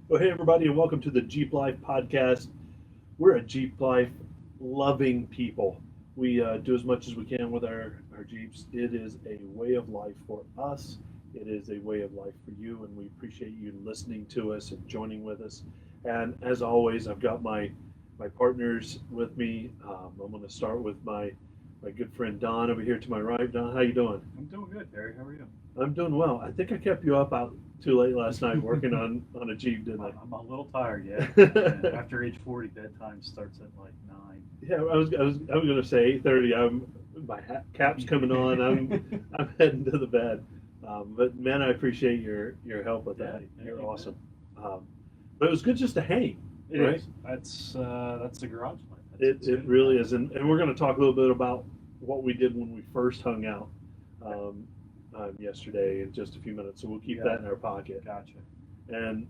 Well, hey, everybody, and welcome to the Jeep Life podcast. We're a Jeep Life loving people. We do as much as we can with our Jeeps. It is a way of life for us, it is a way of life for you, and we appreciate you listening to us and joining with us. And as always, I've got my partners with me. I'm going to start with my good friend Don over here to my right. Don, how you doing? I'm doing good, Barry. How are you? I'm doing well. I think I kept you up out too late last night working on a Jeep, didn't I? I'm a little tired, yeah. And after age 40, bedtime starts at like 9. Yeah, I was gonna say 8:30. My cap's coming on. I'm heading to the bed. But man, I appreciate your help with that. Yeah, You're you awesome. But it was good just to hang, It right? is. That's the garage life. It really is, and we're going to talk a little bit about what we did when we first hung out um, yesterday in just a few minutes. So we'll keep that in our pocket. Gotcha. And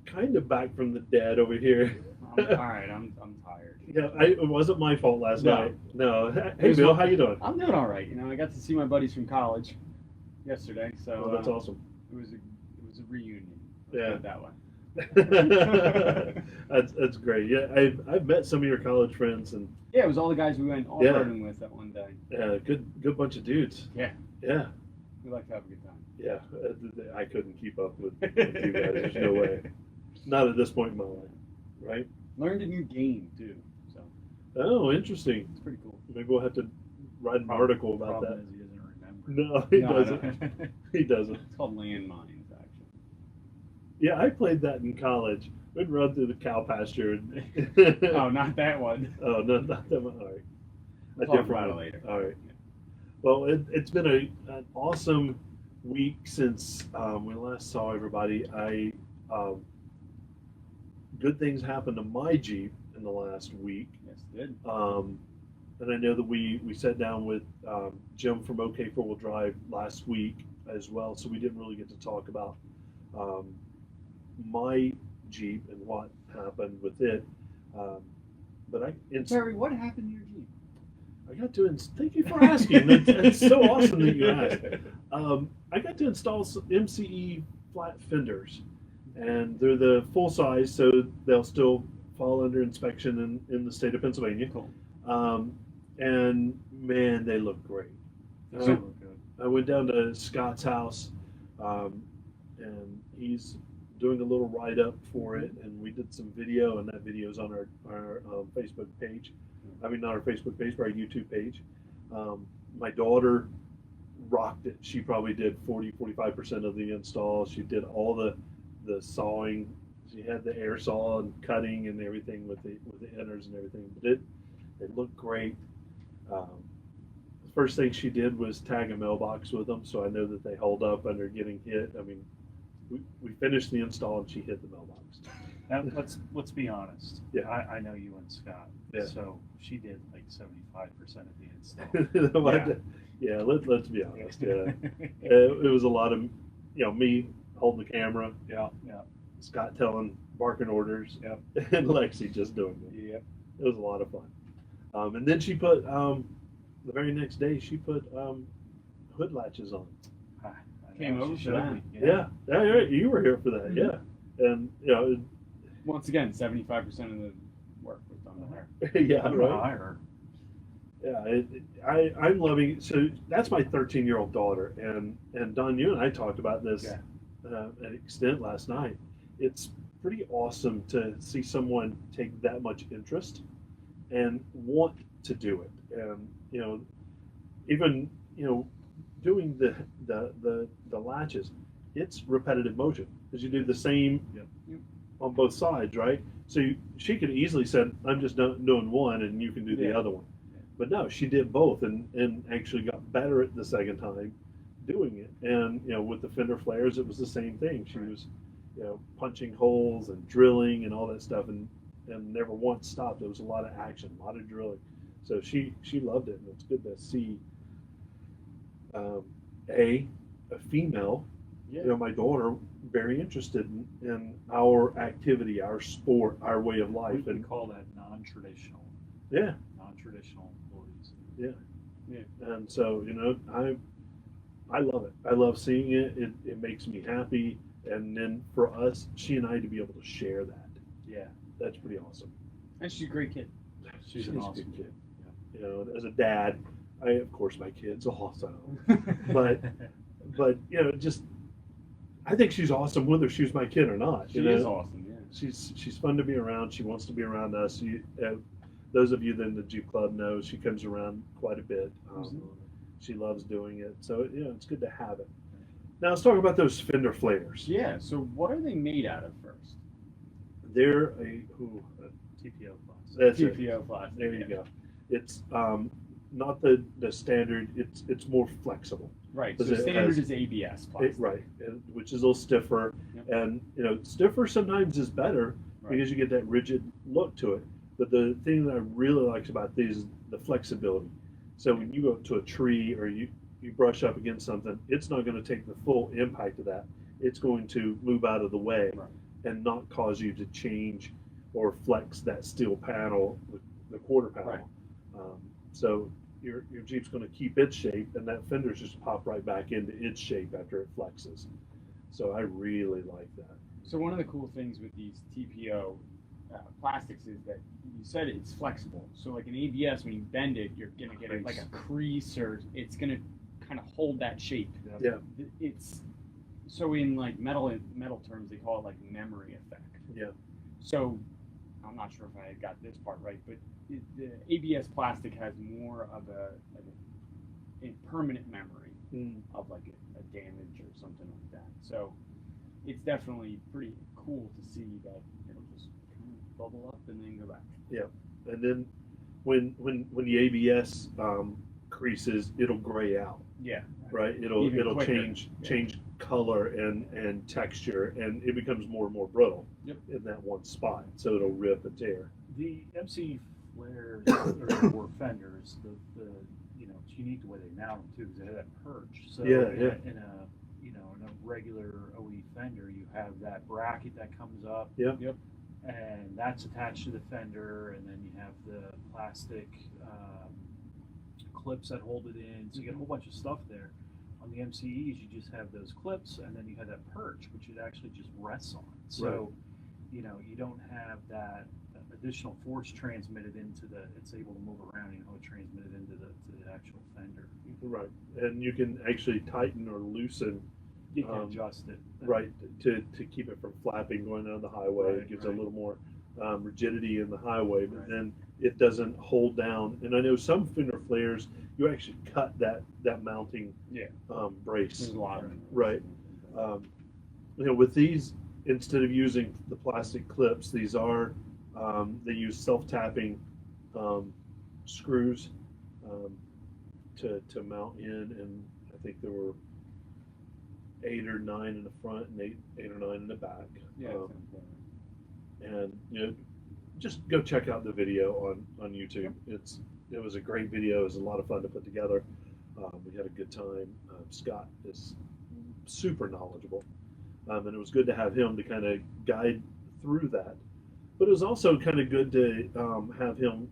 kind of back from the dead over here. All right, I'm tired. Yeah, it wasn't my fault last No. night. No. Hey, Bill, how you doing? I'm doing all right. I got to see my buddies from college yesterday, so Oh, that's awesome. it was a reunion. Yeah. Put it that way. That's great. Yeah, I've met some of your college friends, and Yeah, it was all the guys we went off-roading with that one day. yeah, good bunch of dudes. Yeah, Yeah, we like to have a good time. yeah. I couldn't keep up with you guys. There's no way. Not at this point in my life, right? Learned a new game too, so Oh, interesting. it's pretty cool. Maybe we'll have to write an article about Problem that. is he doesn't remember. No, he No, I doesn't. don't. He doesn't. It's called landmines, actually. Yeah, I played that in college. We'd run through the cow pasture. And Oh, not that one. Oh, no, not that one. All right. We'll A talk different about it one. later. All right. Well, it's been an awesome week since we last saw everybody. Good things happened to my Jeep in the last week. Yes, it did. And I know that we sat down with Jim from OK Four Wheel Drive last week as well, so we didn't really get to talk about my Jeep and what happened with it. But Terry, what happened to your Jeep? I got to thank you for asking. It's so awesome that you asked. I got to install some MCE flat fenders, and they're the full size, so they'll still fall under inspection in the state of Pennsylvania. Cool. And man, they look great. Doesn't look good. I went down to Scott's house, and he's doing a little write up for it, and we did some video, and that video is on our Facebook page. I mean, not our Facebook page, but our YouTube page. My daughter rocked it. She probably did 45% of the install. She did all the sawing. She had the air saw and cutting and everything with the inners and everything. But it looked great. The first thing she did was tag a mailbox with them, so I know that they hold up under getting hit. I mean, we finished the install and she hit the mailbox. Now, let's be honest. Yeah. I know you and Scott. Yeah. So she did like 75% of the install. Yeah, let's be honest. Yeah, it was a lot of me holding the camera, Yeah. Yeah. Scott telling barking orders, Yep. and Lexi just doing it. Yep. It was a lot of fun. And then she put the very next day she put hood latches on. I Came know, over she for showed that. me. Yeah, yeah, you were here for that. Mhm. Yeah, and Once again, 75% of the work was done there. yeah, I'm gonna right. hire her. Yeah, I'm loving. So that's my 13-year-old daughter, and Don, you and I talked about this Yeah. at extent last night. It's pretty awesome to see someone take that much interest and want to do it, and even doing the latches. It's repetitive motion because you do the same Yep. on both sides, right? So she could easily said, "I'm just doing one, and you can do the Yeah. other one." Yeah. But no, she did both, and actually got better at the second time doing it. And with the fender flares, it was the same thing. She Right. was, punching holes and drilling and all that stuff, and never once stopped. There was a lot of action, a lot of drilling. So she loved it, and it's good to see um, a female, Yeah. my daughter, very interested in our activity, our sport, our way of life, We and call that non-traditional yeah, employees. and so I love it. I love seeing it. It makes me happy, and then for us, she and I to be able to share that, Yeah. that's pretty awesome. And she's a great kid. She's an awesome good kid. Yeah. You know, as a dad, of course my kid's awesome, but you know, just I think she's awesome whether she was my kid or not. She you know? is awesome, yeah. She's fun to be around. She wants to be around us. Those of you that in the Jeep Club know she comes around quite a bit. She loves doing it, so you know it's good to have it. Now let's talk about those fender flares. Yeah, so what are they made out of first? They're TPO class. that's it. TPO plastic. There you go. It's not the standard. It's more flexible. Right, Does so it standard has- is ABS plastic. Right, which is a little stiffer, Yep. and you know stiffer sometimes is better Right. because you get that rigid look to it. But the thing that I really like about these is the flexibility. So when you go to a tree or you brush up against something, it's not going to take the full impact of that. It's going to move out of the way Right. and not cause you to change or flex that steel panel, the quarter panel. Right. So your Jeep's going to keep its shape, and that fender's just pop right back into its shape after it flexes. So I really like that. So one of the cool things with these TPO plastics is that you said it's flexible. So like an ABS, when you bend it, you're gonna get it like a crease, or it's gonna kind of hold that shape. Yeah. It's so in like metal terms, they call it like memory effect. Yeah. So I'm not sure if I got this part right, but the ABS plastic has more of a permanent memory of like a damage or something like that. So it's definitely pretty cool to see that it'll just kind of bubble up and then go back. Yeah, and then when the ABS creases, it'll gray out. Yeah. Right. It'll Even quicker. change color and texture, and it becomes more and more brittle. Yep. In that one spot, so it'll rip and tear. The MC flares or fenders, the you know, it's unique the way they mount them too, because they have that perch. So Yeah, in a you know, in a regular OE fender, you have that bracket that comes up. Yep. Yep. And that's attached to the fender, and then you have the plastic clips that hold it in. So you get a whole bunch of stuff there. On the MCEs, you just have those clips, and then you have that perch, which it actually just rests on. So, Right. you know, you don't have that additional force transmitted into it's able to move around, you know, transmitted into the actual fender. Right, and you can actually tighten or loosen. You can adjust it. Right, to keep it from flapping going down the highway. Right, It gives right. a little more rigidity in the highway, but Right. then it doesn't hold down. And I know some fender flares, you actually cut that mounting Yeah. brace. There's a lot of it. Right. You know, with these, instead of using the plastic clips, these are they use self-tapping screws to mount in, and I think there were 8 or 9 in the front and eight or 9 in the back. Yeah. And you know, just go check out the video on YouTube. It was a great video. It was a lot of fun to put together. We had a good time. Scott is super knowledgeable, and it was good to have him to kind of guide through that. But it was also kind of good to have him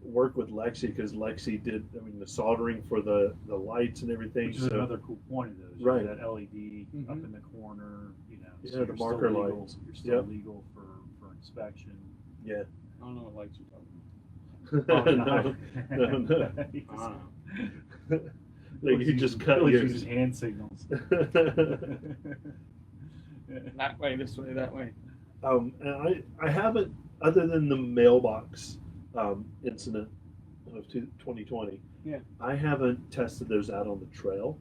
work with Lexi, because Lexi did, I mean, the soldering for the lights and everything. Which is another cool point of those. You Right. have that LED up Mhm. in the corner, you know. Yeah, so the you're still marker legal, lights. You're still Yep. legal for inspection. Yeah. I don't know what lights you're talking Oh, no, no. about. I don't know. Like you just cut Billy yours. uses hand signals. That way, this way, that way. And I haven't, other than the mailbox incident of 2020. Yeah. I haven't tested those out on the trail,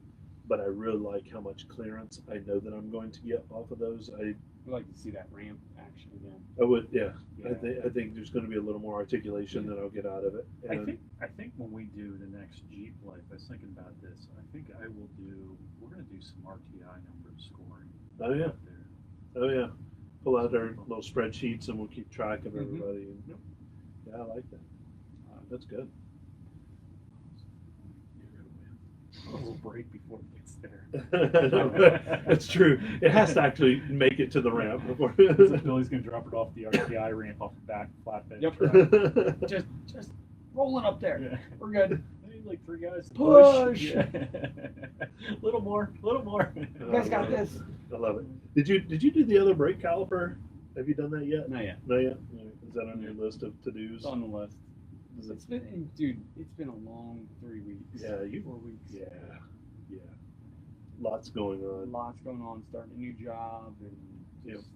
but I really like how much clearance I know that I'm going to get off of those. I'd like to see that ramp action again. I would, yeah. Yeah. I think there's going to be a little more articulation that I'll get out of it. I And think when we do the next Jeep Life, I was thinking about this. I think we're gonna do some RTI number scoring. Oh, yeah. out there. Oh yeah, pull out our little spreadsheets and we'll keep track of Mhm. everybody. Yep. Yeah, I like that. That's good. A little break before it gets there. That's true. It has to actually make it to the ramp before. Billy's gonna drop it off the RTI ramp off the back flatbed Yep. truck. Just roll it up there. Yeah. We're good. Hey, need like 3 guys to Push! Yeah. Little more. You guys got this. I love it. Did you do the other brake caliper? Have you done that yet? Not yet. Not yet. Is that on your list of to dos? It's on the list. Is it- It's been, dude. It's been a long 3 weeks. Yeah, 4 weeks. Yeah, yeah. Lots going on. Lots going on. Starting a new job and Yep. just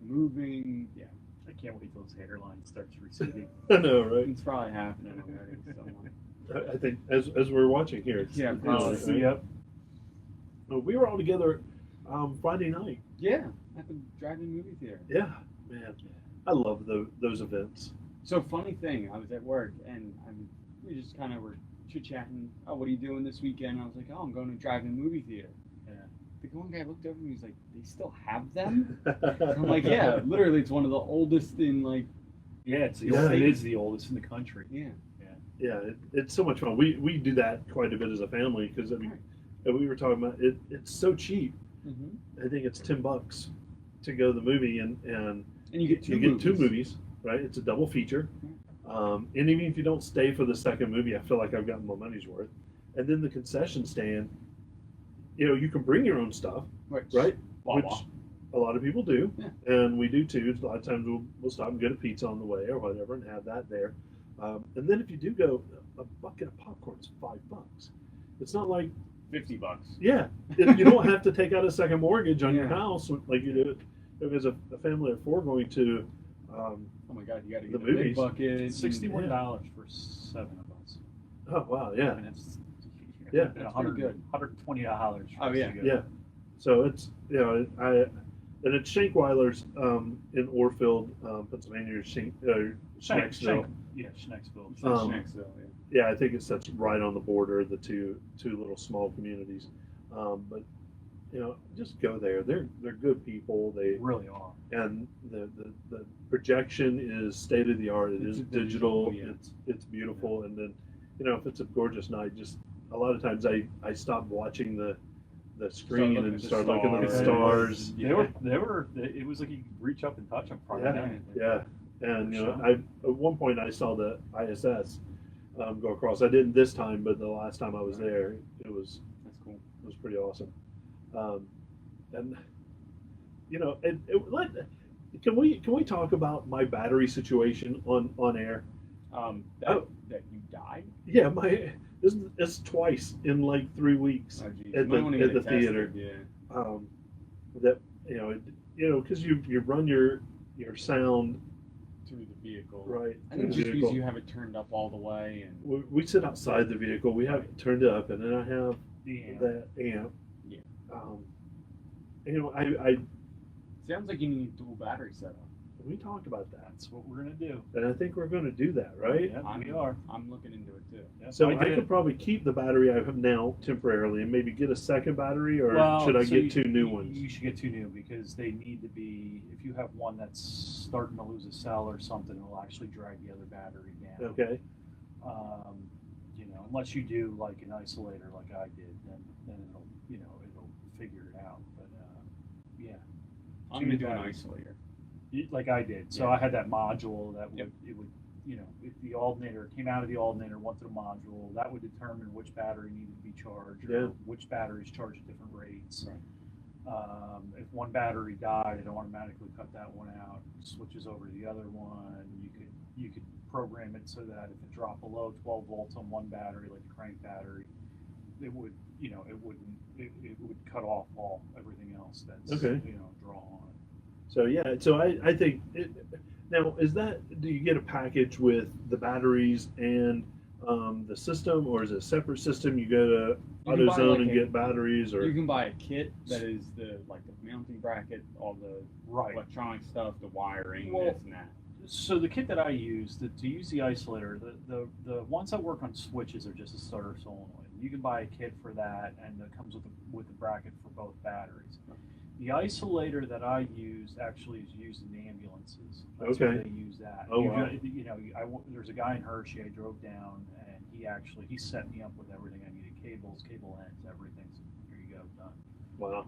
moving. Yeah, I can't wait till this hairline starts receding. I know, right? it's probably happening already. Somewhere. I think as we're watching here, it's Yeah, it's probably. right? Yep. We were all together Friday night. Yeah, at the drive-in movie theater. Yeah, man, I love those events. So funny thing, I was at work and we just kind of were chit-chatting. Oh, what are you doing this weekend? I was like, oh, I'm going to drive-in movie theater. Yeah. The one guy looked over and he's like, they still have them? I'm like, yeah, literally, it's one of the oldest in like, Yeah, it Yeah. is the oldest in the country. yeah. Yeah, it's so much fun. We do that quite a bit as a family because I mean, we were talking about it. It's so cheap. Mm-hmm. I think it's $10 to go to the movie, and And you get two movies, right? It's a double feature. And even if you don't stay for the second movie, I feel like I've gotten my money's worth. And then the concession stand, you can bring your own stuff, right? Wah, Which wah. a lot of people do, Yeah. and we do too. A lot of times we'll stop and get a pizza on the way or whatever, and have that there. And then if you do go, a bucket of popcorn is $5. It's not like $50. yeah, you don't have to take out a second mortgage on your Yeah. house like you do if there's a family of 4 going to. Oh my God, you got to The get the big movies. bucket. It's $61 for 7 of us. Oh wow, I yeah, mean, it's Yeah. That's pretty good. $120. for Oh, us yeah. to go. yeah. So it's and it's Shankweiler's in Orfield, Pennsylvania, Schnecksville. Yeah, Schnecksville. Schnecksville, yeah. Yeah, I think it sits right on the border of the two little small communities. But just go there. They're good people. They really are. And the projection is state of the art. It It's is digital, digital. yeah. It's beautiful. And then if it's a gorgeous night, just a lot of times I stop watching the screen looking and at the start looking at the stars. stars. They were. It was like you could reach up and touch them. Yeah, Friday. yeah. And Sure. I at one point I saw the ISS go across. I didn't this time, but the last time I was there, it was That's cool. pretty awesome. And can we talk about my battery situation on air? That you died? Yeah, it's twice in like 3 weeks Oh, geez. at You might wanna the get it theater. tested, Yeah. That because you run your sound Through the vehicle. right. I think through just the because vehicle. you have it turned up all the way and We sit outside the vehicle. We have it turned up, and then I have Yeah. the amp. Yeah. I sounds like you need a dual battery setup. we talked about that, That's what we're gonna do. and I think we're going to do that, right? Yeah, we are. I'm looking into it too. Yeah, So I did. could probably keep the battery I have now temporarily, and maybe get a second battery, or Well, should I so get you- 2 new you- ones? You should get 2 new because they need to be. If you have one that's starting to lose a cell or something, it'll actually drag the other battery down. Okay. Unless you do like an isolator like I did, then it'll figure it out. But yeah, I'm gonna do an batteries. isolator. Like I did. So Yeah. I had that module that would Yep. it would if the alternator came out of the alternator, went to the module, that would determine which battery needed to be charged, or Yeah. which batteries charge at different rates. Right. If one battery died, it automatically cut that one out, switches over to the other one. You could program it so that if it dropped below 12 volts on one battery, like the crank battery, it would it would cut off everything else that's Okay. draw on. So yeah, so I think now do you get a package with the batteries and the system, or is it a separate system? You go to can buy, AutoZone like, and a- get batteries, or You can buy a kit that is the mounting bracket, all the Right. electronic stuff, the wiring, Well, this and that. So the kit that I use to use the isolator, the ones that work on switches are just a starter solenoid. You can buy a kit for that, and it comes with the bracket for both batteries. The isolator that I use actually is used in the ambulances. That's where Okay. they use that. Oh, wow. There's a guy in Hershey I drove down, and he set me up with everything I needed: cables, cable ends, everything. So here you go, done. wow.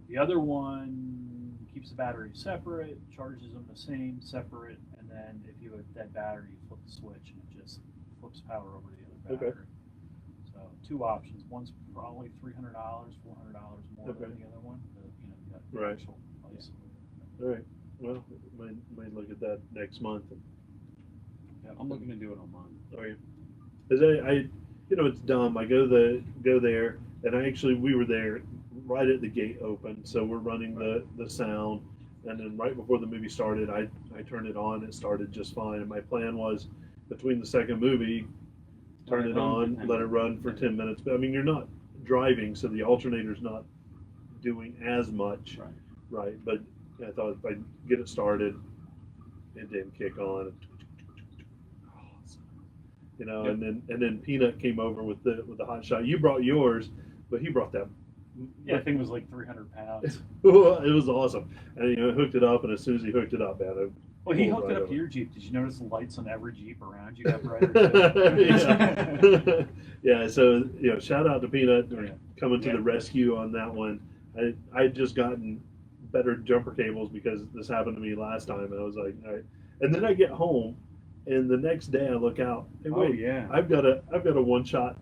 The other one keeps the battery separate, charges them the same, separate, and then if you have a dead battery, you flip the switch and it just flips power over to the other battery. Okay. So 2 options. One's probably $300, $400 more Okay. than the other one. You got the Right. actual price. All right. Well, might look at that next month. I'm looking to do it on mine. Oh yeah. Cause I it's dumb. I go there, and we were there right at the gate open, so we're running the sound, and then right before the movie started, I turned it on. It started just fine, and my plan was between the second movie, turn it on, let it run for 10 minutes. But I mean, you're not driving, so the alternator's not doing as much, right? But I thought if I get it started, it didn't kick on. And then Peanut came over with the hot shot. You brought yours, but he brought that. Yeah, I think it was like 300 pounds. It was awesome, and hooked it up. And as soon as he hooked it up, man, Well, he hooked it up to your Jeep. Did you notice the lights on every Jeep around you got brighter? Yeah. So shout out to Peanut coming to Yeah. the rescue on that one. I just gotten better jumper cables because this happened to me last time, and I was like, all right. And then I get home. And the next day I look out. Hey, wait, I've got a one shot.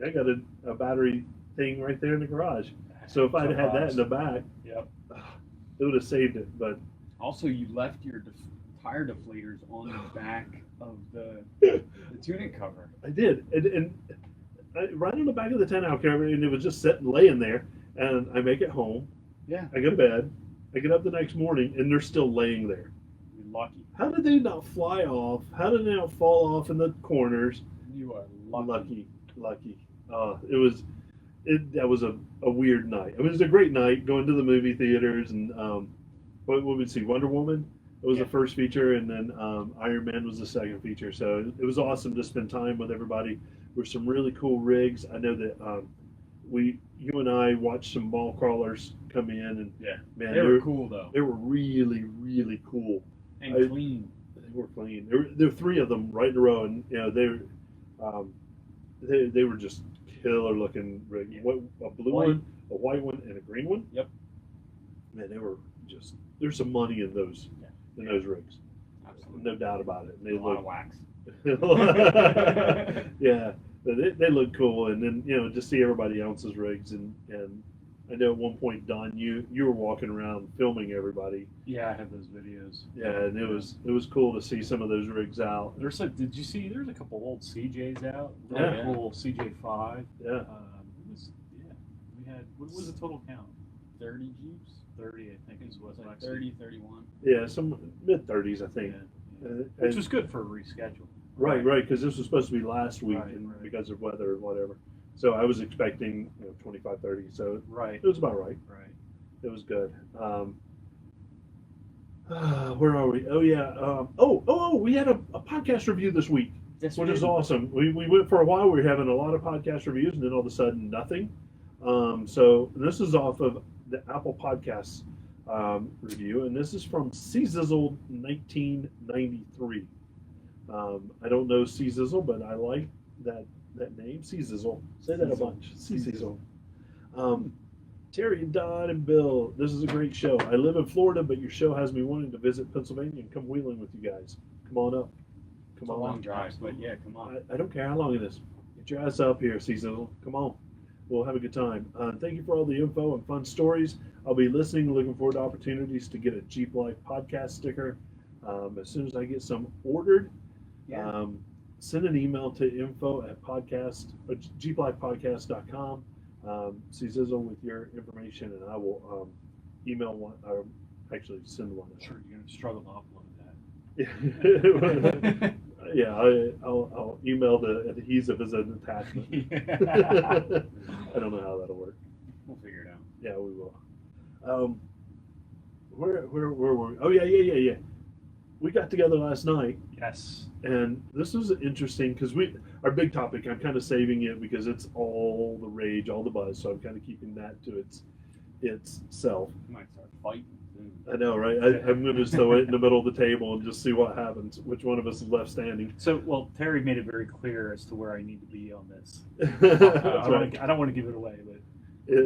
I got a battery thing right there in the garage. So if I'd had that in the back, it would have saved it. But also, you left your tire deflators on the back of the tunic cover. I did, and right on the back of the 10-hour cover, and it was just sitting, laying there. And I make it home. Yeah. I go to bed. I get up the next morning, and they're still laying there. You're lucky. How did they not fly off? How did they not fall off in the corners? You are Lucky. That was a weird night. I mean, it was a great night going to the movie theaters, and what would we see? Wonder Woman. It was the first feature, and then Iron Man was the second feature. So it was awesome to spend time with everybody. There were some really cool rigs. I know that you and I watched some ball crawlers come in, and man, they were cool though. They were really, really cool. And clean. They were clean. There were 3 of them right in a row, and they were just killer looking rig. A blue one, a white one, and a green one. Yep. Man, they were just. There's some money in those those rigs. Absolutely. No doubt about it. And they a lot of wax. Yeah, but they look cool, and then to see everybody else's rigs, and I know at one point, Don, you were walking around filming everybody. Yeah, I have those videos. Yeah, and it was cool to see some of those rigs out. Did you see? There's a couple old CJs out. Yeah. Cool CJ5. Yeah. We had. What was the total count? 30 Jeeps. 30, I think, is what. Like 30, 31. Yeah, some mid-30s, I think. Which was good for a reschedule. Right, because this was supposed to be last week, and because of weather or whatever. So I was expecting 25, 30. So it was about right. Right. It was good. Where are we? Oh yeah. We had a podcast review this week, which is awesome. We went for a while. We were having a lot of podcast reviews, and then all of a sudden nothing. So this is off of the Apple Podcasts review, and this is from Czizzle 1993. I don't know Czizzle, but I like that name, Czizzle. Say that a bunch. Czizzle. Terry, Don, and Bill, this is a great show. I live in Florida, but your show has me wanting to visit Pennsylvania and come wheeling with you guys. Come on up. It's a long drive, but yeah, come on. I don't care how long it is. Get your ass up here, Czizzle. Come on. We'll have a good time. Thank you for all the info and fun stories. I'll be listening, looking forward to opportunities to get a Jeep Life podcast sticker. As soon as I get some ordered, send an email to jeeplifepodcast.com. Czizzle with your information, and I will email one, or actually send one. Sure, you're going to struggle to upload that. Yeah, I'll email the adhesive as an attachment. I don't know how that'll work. We'll figure it out. Yeah, we will. Where were we? Oh yeah. We got together last night. Yes. And this was interesting because our big topic, I'm kind of saving it because it's all the rage, all the buzz. So I'm kind of keeping that to itself. You might start fighting soon. I know, right? I'm going to just throw it in the middle of the table and just see what happens. Which one of us is left standing? So, Terry made it very clear as to where I need to be on this. That's right. I don't want to give it away, but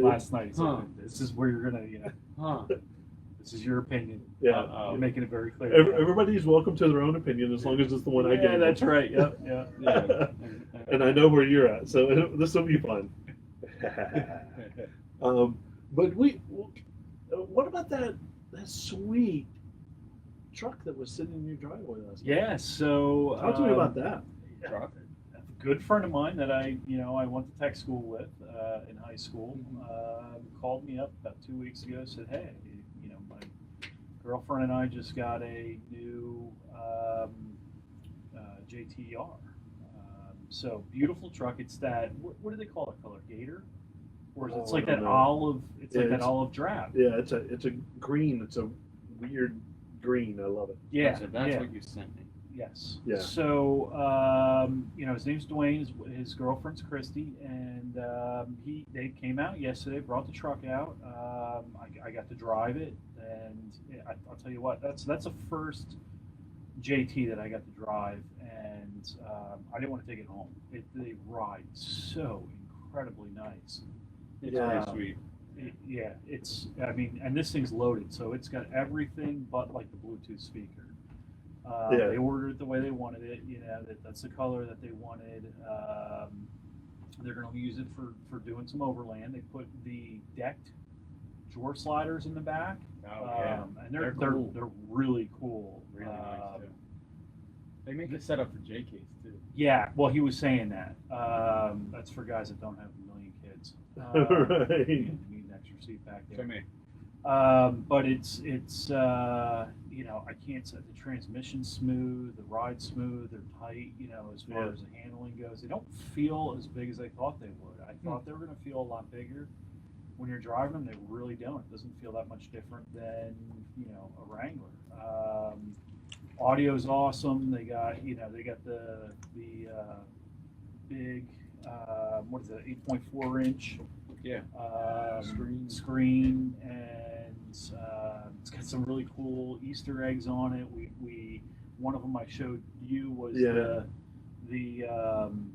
last night, this is where you're going to, this is your opinion. Yeah. You're making it very clear. Everybody's welcome to their own opinion as long as it's the one I gave. Yeah, that's right. Yep. And I know where you're at, so this will be fun. But what about that sweet truck that was sitting in your driveway last night? Yeah, so Talk to me about that. Truck. A good friend of mine that I went to tech school with in high school called me up about 2 weeks ago. Said, "Hey, my girlfriend and I just got a new JTR. So beautiful truck. It's that what do they call that color? Gator, or is it like that olive? It's like that olive drab. Yeah, it's a green. It's a weird green. I love it. Yeah, So that's what you sent me. Yes. Yeah. So, his name's Dwayne. His girlfriend's Christy, and they came out yesterday. Brought the truck out. I got to drive it, and I'll tell you what. That's the first JT that I got to drive, and I didn't want to take it home. They ride so incredibly nice. It's Yeah. pretty sweet. And this thing's loaded, so it's got everything but like the Bluetooth speaker. Yeah. They ordered it the way they wanted it. That's the color that they wanted. They're going to use it for doing some overland. They put the decked drawer sliders in the back. Oh yeah, and they're cool. They're really cool. Really nice too. They make a setup for JKs too. Yeah, well, he was saying that. That's for guys that don't have a million kids. Right. You need an extra seat back there. For me. But it's I can't say the transmission's smooth, the ride's smooth, they're tight, as far as the handling goes. They don't feel as big as I thought they would. I thought they were going to feel a lot bigger. When you're driving them, they really don't. It doesn't feel that much different than, a Wrangler. Audio's awesome. They got the big, what is it, 8.4 inch Yeah. screen, and it's got some really cool Easter eggs on it. We one of them I showed you was the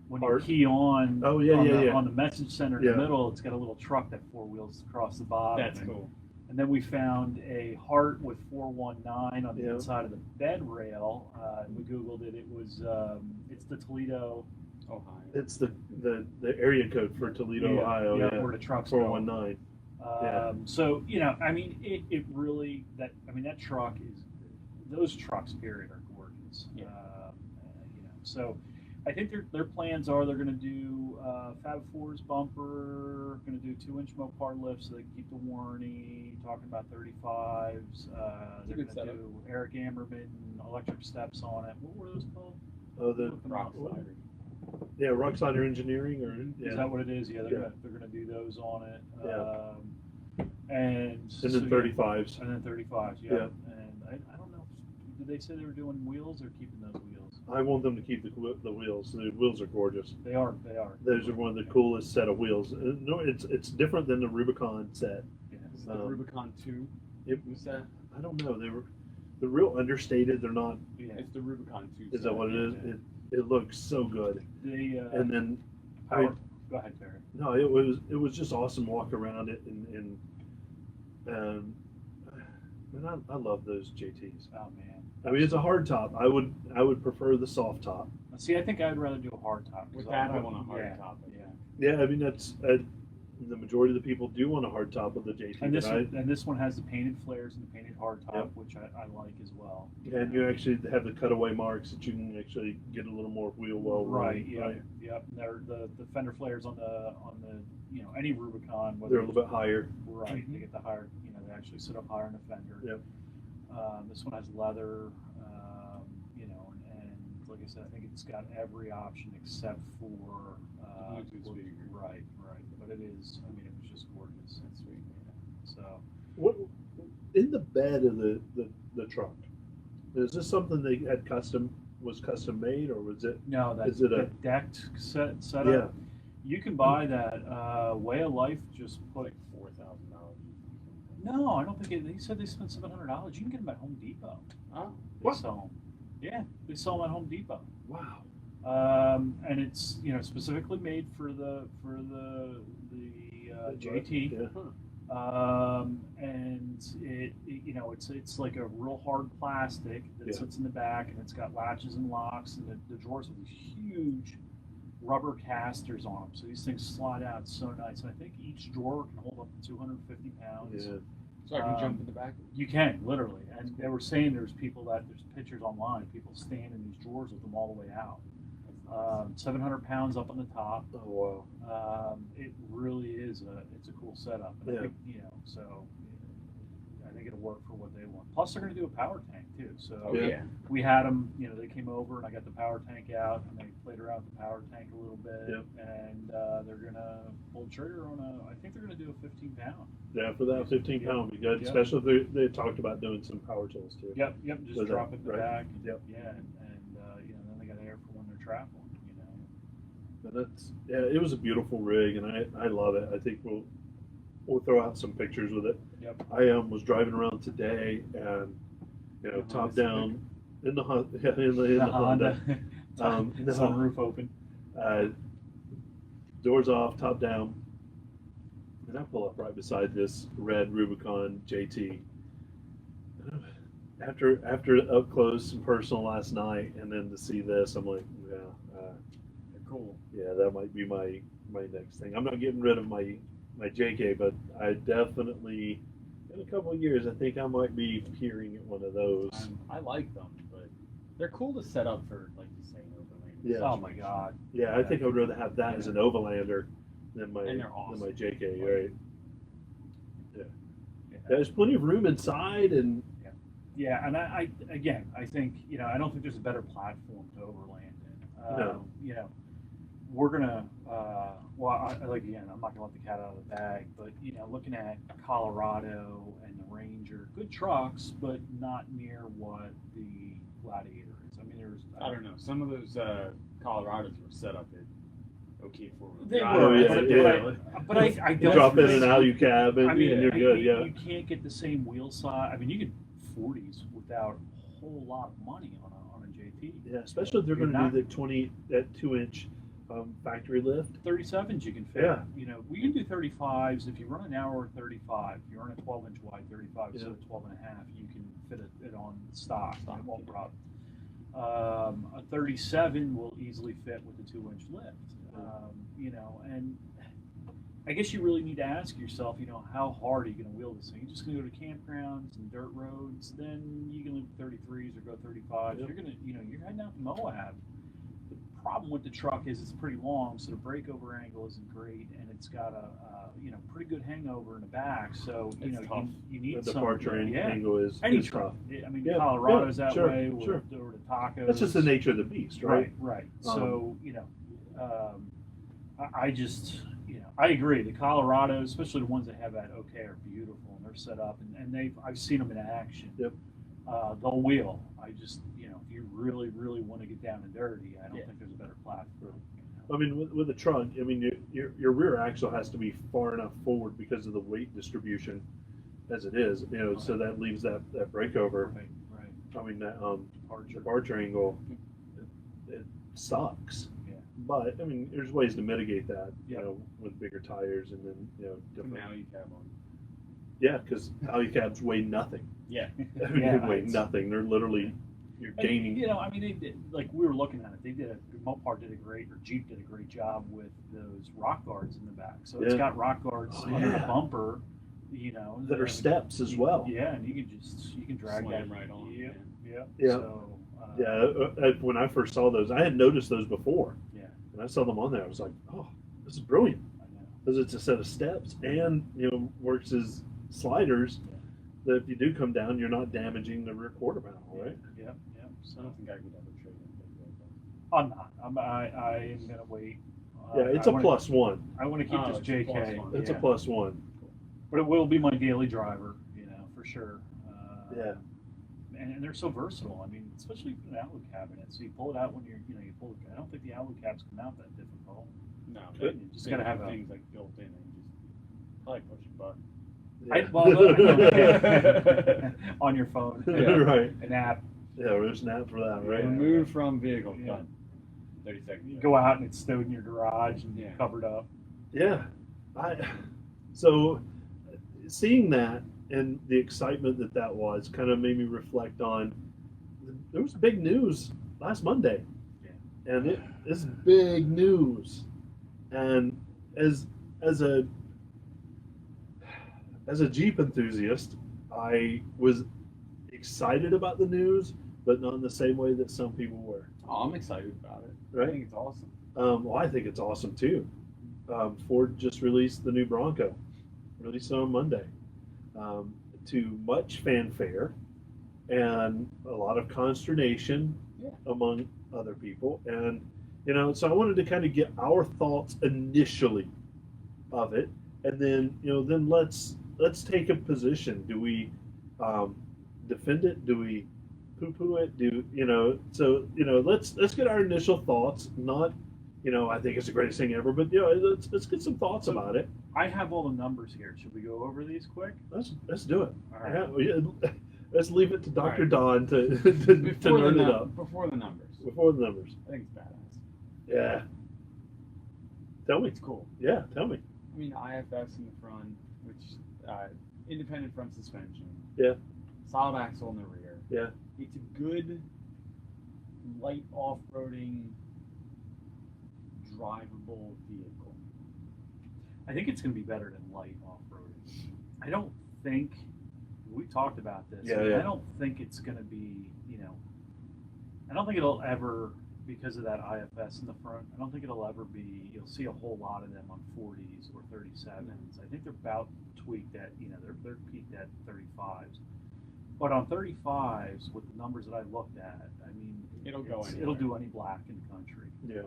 when you key on on the message center in the middle, it's got a little truck that four wheels across the bottom. That's cool. And then we found a heart with 419 on the inside of the bed rail. And we Googled it. It was it's the Toledo, Ohio. It's the area code for Toledo, Ohio. Yeah, where the truck's 419. So it really that truck is, those trucks period are gorgeous. Yeah. So I think their plans are they're going to do Fab Fours bumper, going to do 2-inch Mopar lifts so they can keep the warranty. Talking about 35s. They're going to do Eric Ammerman electric steps on it. What were those called? Oh, the Rock Slider. Yeah, Rock Slider Engineering, or Is that what it is? Yeah, they're gonna do those on it. Yeah. And then 35s. And then 35s. Yeah. And I don't know. Did they say they were doing wheels or keeping those wheels? I want them to keep the wheels. The wheels are gorgeous. They are. Those are one of the coolest set of wheels. No, it's different than the Rubicon set. Yeah. Is the Rubicon 2? What's that? I don't know. They're real understated. They're not. Yeah. It's the Rubicon 2. Is that what it is? Yeah. It looks so good. And then go ahead, Barry. No, it was just awesome walk around it, and I love those JTs. Oh man. I mean, it's a hard top. I would prefer the soft top. See, I think I'd rather do a hard top. With that, I want a hard top. Yeah, I mean that's the majority of the people do want a hard top with the JT. And this one has the painted flares and the painted hard top, which I like as well. And you actually have the cutaway marks that you can actually get a little more wheel well. Right. Yeah. Yep. They're the fender flares on the any Rubicon. They're a little bit higher. Right. Mm-hmm. They get the higher. They actually sit up higher in the fender. Yep. This one has leather. And like I said, I think it's got every option except for Bluetooth speaker. Right. But it is. I mean, it was just gorgeous. That's sweet. So. What in the bed of the truck? Is this something they had custom made, or was it? No, is it a decked setup? Yeah. You can buy that. Way of Life just put like $4,000. No, I don't think they said they spent $700. You can get them at Home Depot. Oh, they sell them. Yeah, they sell them at Home Depot. Wow. And it's specifically made for the JT. Yeah. And it's like a real hard plastic that sits in the back, and it's got latches and locks, and the drawers have these huge rubber casters on them, so these things slide out so nice. And I think each drawer can hold up to 250 pounds. Yeah. So I can jump in the back. You can, literally. And they were saying there's pictures online, people stand in these drawers with them all the way out. 700 pounds up on the top. Oh wow. It really is it's a cool setup. And Yeah. I think, so I think it'll work for what they want. Plus, they're going to do a power tank too. So Oh yeah. we had them. They came over and I got the power tank out and they played around with the power tank a little bit. Yep. And they're going to pull the trigger on I think they're going to do a 15-pound. Yeah, for that 15-pound would be good, Yep. especially if they talked about doing some power tools too. Yep. Just With drop that, it in the right. back. And, Yep. Yeah, and then they got air for when they're traveling. And it was a beautiful rig, and I love it. I think we'll throw out some pictures with it. Yep. I was driving around today, and top down in the Honda, no. sunroof open. Doors off, top down, and I pull up right beside this red Rubicon JT. After up close and personal last night, and then to see this, I'm like, yeah. Cool. Yeah, that might be my next thing. I'm not getting rid of my JK, but I definitely, in a couple of years, I think I might be peering at one of those. I like them, but they're cool to set up for, like you say, an overland. Yeah. Oh my God. Yeah, I think I would rather have that as an Overlander than my And they're awesome. than my JK, right? Yeah. There's plenty of room inside, and Yeah, and I think I don't think there's a better platform to overland in. No. We're gonna again, I'm not gonna let the cat out of the bag, but looking at Colorado and the Ranger, good trucks, but not near what the Gladiator is. I mean, I don't know. Some of those Colorados were set up at okay for They Oh, were, yeah, but I you don't drop in think- an alu cab, and, I mean, and you're good. Yeah. You can't get the same wheel size. I mean, you get 40s without a whole lot of money on a JT. Yeah, especially if they're You're going to not- do that 2-inch factory lift. 37s you can fit. Yeah. We can do 35s. If you run an hour 35, you run a 12-inch wide 35 instead Yeah. of 12 and a half, you can fit it on stock. It won't rub. A 37 will easily fit with a 2-inch lift. And I guess you really need to ask yourself, how hard are you going to wheel this thing? You're just going to go to campgrounds and dirt roads, then you can leave 33s or go 35s. Yep. You're going to, you're heading out to Moab. The problem with the truck is it's pretty long, so the breakover angle isn't great, and it's got a pretty good hangover in the back. So It's tough. you need The some departure angle is any is truck. tough. I mean, Yeah, Colorado's yeah, that sure, way, sure. or the Tacos. That's just the nature of the beast, right? Right. Um, So I just I agree. The Colorados, especially the ones that have that OK, are beautiful and they're set up, and I've seen them in action. Yep. They'll wheel. I just if you really want to get down and dirty, I don't think there's a better platform. I mean, with a truck, I mean, your rear axle has to be far enough forward because of the weight distribution as it is, so that leaves that breakover. Right. I mean, that departure angle, it sucks. Yeah. But I mean, there's ways to mitigate that, Yeah. with bigger tires and then different. Now you have on. Yeah, because alu cabs weigh nothing. Yeah. I mean, Yeah, they weigh it's- nothing. They're literally you're gaining. I mean, they did, like we were looking at it. They did Mopar did a great, or Jeep did a great job with those rock guards in the back. So it's Yeah. got rock guards Oh, under the yeah. bumper, that are steps as well. Yeah, and you can drag Slam that right on. Yep. Yep. Yeah. So, Yeah, when I first saw those, I had noticed those before. Yeah. And I saw them on there. I was like, oh, this is brilliant. I know. Because it's a set of steps and, works as sliders that if you do come down, you're not damaging the rear quarter panel, right? Yep. I So don't think I could ever trade them. I'm not. I am gonna wait. Yeah, it's I a wanna- plus one. I want to keep this It's a plus JK. one. It's a yeah. plus one. But it will be my daily driver, for sure. Yeah. And they're so versatile. I mean, especially with an alu cabinet. So you pull it out when you pull it. I don't think the alu cabs come out that difficult. No, Good. You just gotta have a. things like built in and just probably push a button. On your phone. Right. An app. Yeah, there's an app for that, right? Remove from vehicle. Yeah. Done. 30 seconds. You go out and it's stowed in your garage and Yeah. covered up. Yeah. So seeing that and the excitement that was kind of made me reflect on there was big news last Monday. Yeah. and it's big news. And as as a as a Jeep enthusiast, I was excited about the news, but not in the same way that some people were. Oh, I'm excited about it. Right? I think it's awesome. Well, I think it's awesome too. Ford just released the new Bronco, released it on Monday, to much fanfare and a lot of consternation Yeah. among other people. And, so I wanted to kind of get our thoughts initially of it, and then let's take a position. Do we defend it? Do we poo-poo it? Let's get our initial thoughts. Not, I think it's the greatest thing ever, but let's get some thoughts about it. I have all the numbers here. Should we go over these quick? Let's do it. All right. Yeah, let's leave it to Dr. All right. Don to Before nerd it up. Before the numbers. Before the numbers. I think it's badass. Yeah. Tell me. It's cool. Yeah, tell me. I mean, IFS in the front, which independent front suspension. Yeah. Solid axle in the rear. Yeah. It's a good light off-roading, drivable vehicle. I think it's going to be better than light off-roading. I don't think, we talked about this. Yeah, I mean, yeah. I don't think it's going to be, I don't think it'll ever, because of that IFS in the front, I don't think it'll ever be, you'll see a whole lot of them on 40s or 37s. I think they're about tweaked at, they're peaked at 35s. But on 35s, with the numbers that I looked at, I mean, It'll go anywhere. It'll do any black in the country. Yeah.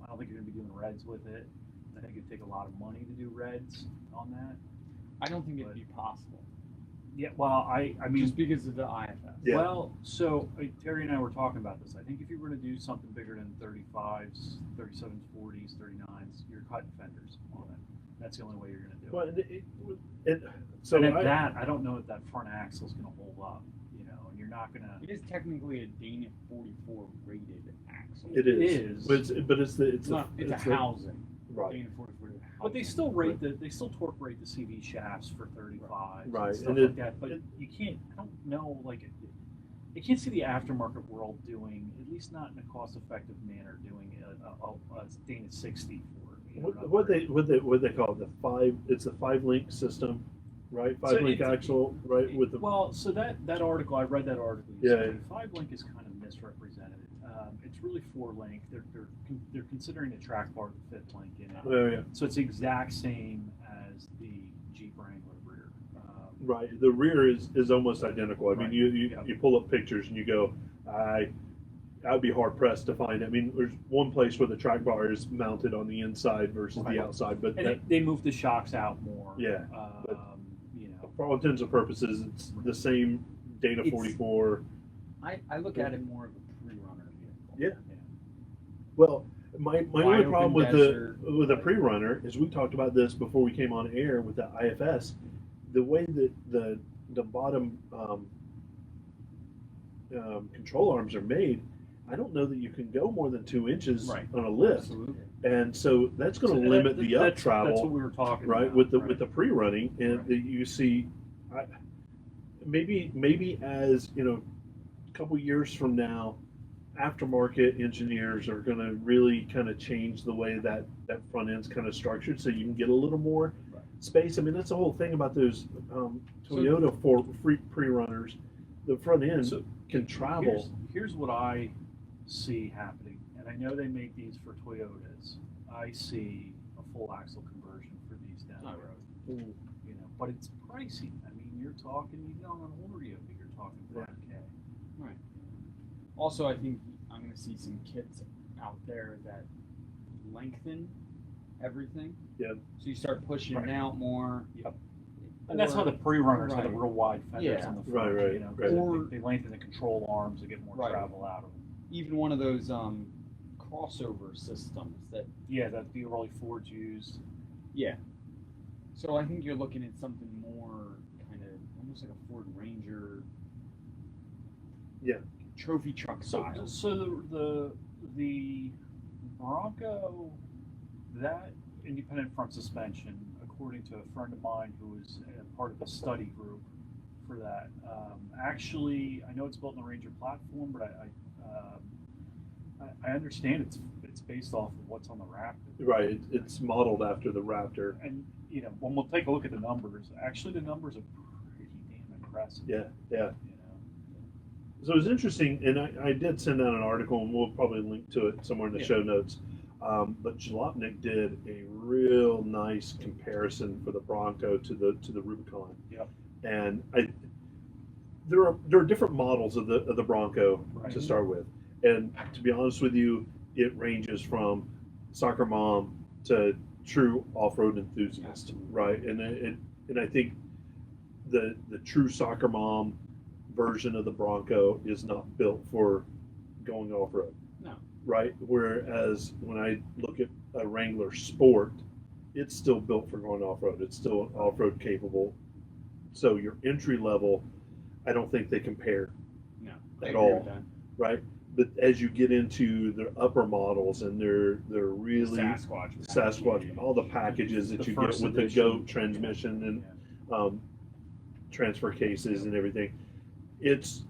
I don't think you're going to be doing reds with it. I think it'd take a lot of money to do reds on that. I don't think it'd be possible. Yeah, well, I mean, Just because of the IFS. Yeah. well, so Terry and I were talking about this. I think if you were going to do something bigger than 35s, 37s, 40s, 39s, you're cutting fenders on it. That's the only way you're going to do Well, it. so And at I, that, I don't know if that front axle is going to hold up, and you're not going to. It is technically a Dana 44 rated axle. it is. But it's It's a the- housing. right. Dana 44 housing. But they still torque rate the CV shafts for 35, Right, and stuff and like it- that. But you can't. I don't know. You can't see the aftermarket world doing, at least not in a cost-effective manner, doing a Dana 60 for. What they call it, the five? It's the 5-link system, right? 5-link axle, right? With the Well, so that article, I read that article. Yeah. Yesterday. 5-link is kind of misrepresented. It's really 4-link. They're considering the track bar the 5th link in it. oh yeah, So it's the exact same as the Jeep Wrangler rear. right. The rear is almost identical. I mean, Right. you Yep. you pull up pictures and you go, I'd be hard pressed to find. I mean, there's one place where the track bar is mounted on the inside versus Right. the outside, but And that, they moved the shocks out more. Yeah, for all intents and purposes, it's the same Dana It's- 44. I look at it more of a pre-runner vehicle. Yeah. Well, my only Wide problem open desert. with a pre-runner is we talked about this before we came on air with the IFS. The way that the bottom control arms are made, I don't know that you can go more than 2 inches Right. on a lift, Absolutely. and so that's going to limit the up That's what travel, we were talking right? about. With the right. with the pre-running, and Right. you see, maybe as a couple years from now, aftermarket engineers are going to really kind of change the way that front end's kind of structured, so you can get a little more Right. space. I mean, that's the whole thing about those Toyota for free pre-runners. The front end So, can travel. Here's what I see happening, and I know they make these for Toyotas. I see a full axle conversion for these down the Oh, road. Mm. But it's pricey. I mean, you're talking, on an older Toyota, you're talking $5K. Right. Also, I think I'm going to see some kits out there that lengthen everything. Yeah. So you start pushing Right. it out more. Yep. And that's how the pre-runners have the Right. real wide fenders Yeah. on the front. Right. Because Or- they lengthen the control arms to get more Right. travel out of them. Even one of those crossover systems that, Yeah, that the early Fords used. yeah. So I think you're looking at something more kind of almost like a Ford Ranger. Yeah. Trophy truck style. So the Bronco, that independent front suspension, according to a friend of mine who was part of the study group for that, actually, I know it's built in the Ranger platform, but I understand it's based off of what's on the Raptor. Right. It's modeled after the Raptor. And when we'll take a look at the numbers, actually the numbers are pretty damn impressive. Yeah. Yeah. You know. So it was interesting, and I did send out an article, and we'll probably link to it somewhere in the show notes. But Jalopnik did a real nice comparison for the Bronco to the Rubicon. Yep. And there are different models of the Bronco to start with, and to be honest with you, it ranges from soccer mom to true off-road enthusiast, right? And I think the true soccer mom version of the Bronco is not built for going off-road. No. Right? Whereas when I look at a Wrangler Sport, it's still built for going off-road. It's still off-road capable. So your entry level, I don't think they compare at all. Right? But as you get into the upper models and they're really Sasquatch, all the packages that you get with the GOAT transmission and transfer cases and everything, it's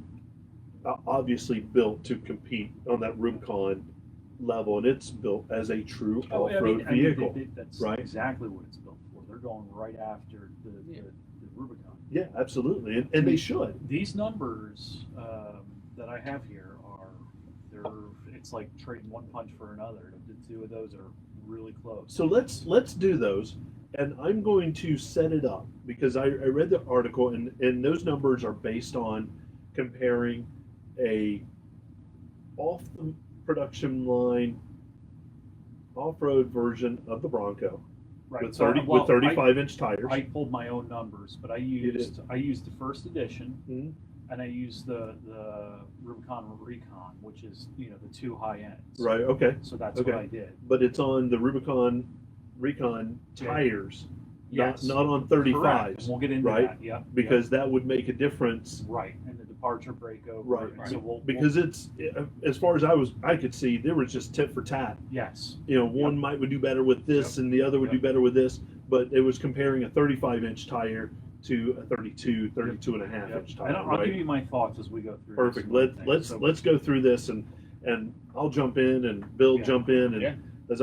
obviously built to compete on that Rubicon level, and it's built as a true off-road vehicle. That's right? exactly what it's built for. They're going right after the Rubicon. Yeah, absolutely, and they should. These numbers that I have here it's like trading one punch for another. The two of those are really close. So let's do those, and I'm going to set it up because I read the article, and those numbers are based on comparing a off the production line off-road version of the Bronco with 35-inch tires. I pulled my own numbers, but I used the first edition, and I used the Rubicon Recon, which is the two high ends. Right. Okay. So that's what I did. But it's on the Rubicon Recon tires. Yes. Not on 35s. And we'll get into that. Yeah. Because that would make a difference. Right. And the departure breakover. Right. So because it's, as far as I could see, there was just tit for tat. Yes. One would do better with this and the other would do better with this, but it was comparing a 35-inch tire to a 32 and a half inch tire. And I'll give you my thoughts as we go through. Perfect. Let's go through this, and I'll jump in and Bill jump in, and as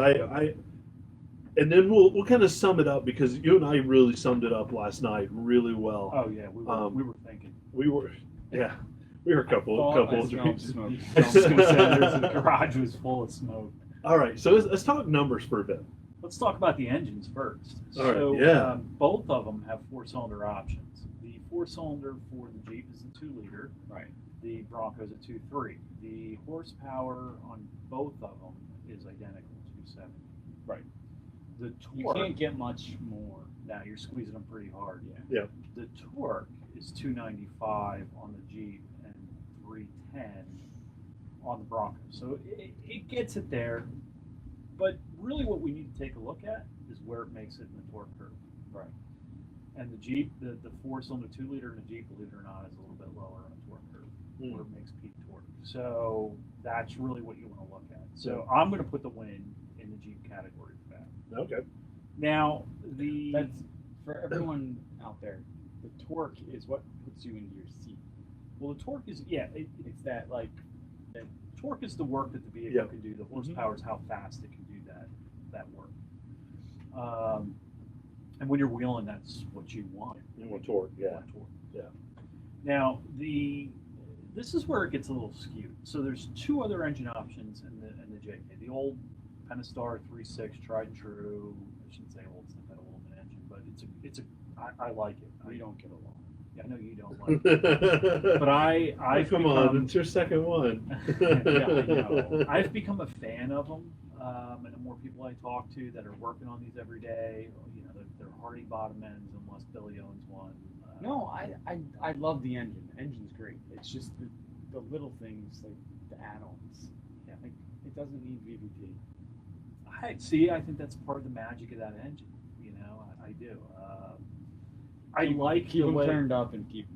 and then we'll kind of sum it up, because you and I really summed it up last night really well. Oh yeah, we were thinking. We were a couple of drinks. Smoke. The garage was full of smoke. All right, so let's talk numbers for a bit. Let's talk about the engines first. All right, both of them have 4-cylinder options. The 4-cylinder for the Jeep is a 2-liter. Right. The Bronco's a 2.3. The horsepower on both of them is identical, 270. Right. The torque. You can't get much more. Now you're squeezing them pretty hard. Yeah. The torque is 295 on the Jeep and 310 on the Bronco. So it gets it there. But really what we need to take a look at is where it makes it in the torque curve. Right. And the Jeep, the 4-cylinder 2-liter in the Jeep, believe it or not, is a little bit lower on the torque curve, where it makes peak torque. So that's really what you want to look at. So I'm going to put the win in the Jeep category for that. Okay. Now, that's for everyone out there. The torque is what puts you into your seat. Well, the torque is it's that like the torque is the work that the vehicle can do. The horsepower is how fast it can do that work. And when you're wheeling, that's what you want. You want torque, Yeah. Now this is where it gets a little skewed. So there's two other engine options in the JK. The old Pentastar 3.6 tried and true. I shouldn't say old, it's not that old an engine, but I like it. we don't get along. Yeah, I know you don't like it. But on, it's your second one. Yeah, I know. I've become a fan of them, and the more people I talk to that are working on these every day, they're hardy bottom ends, unless Billy owns one. No, I love the engine. The engine's great. It's just the little things, like the add-ons. Yeah. Like, it doesn't need VVT. I think that's part of the magic of that engine. I do. I like keep the them way turned up and keep.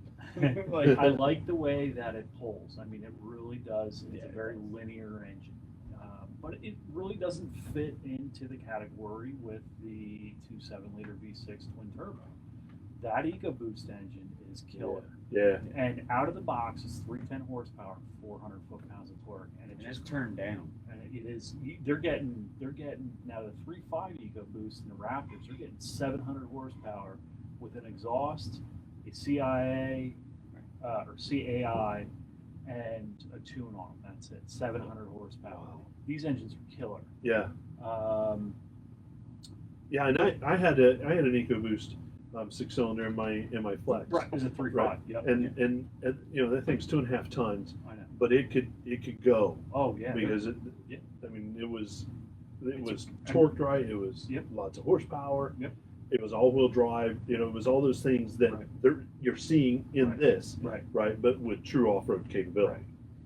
I like the way that it pulls. I mean, it really does. It's a very linear engine, but it really doesn't fit into the category with the 2.7-liter V6 twin turbo. That EcoBoost engine is killer. Yeah. And out of the box, it's 310 horsepower, 400 foot-pounds of torque, and it And just it's turned down. And it is. They're getting now the 3.5 EcoBoost and the Raptors. They're getting 700 horsepower with an exhaust, a CIA or CAI, and a tune on them. That's it. 700 horsepower. Wow. These engines are killer. Yeah. Yeah, and I had an EcoBoost 6-cylinder in my Flex. Right, it's a 3.5. Right. Yep. And you know that thing's 2.5 tons, I know. but it could go Oh yeah. because it. Yeah. I mean, it was torqued right. It was Yep. lots of horsepower. Yep. It was all-wheel drive. You know, it was all those things that Right. you're seeing in Right. this, Right. but with true off-road capability. Right.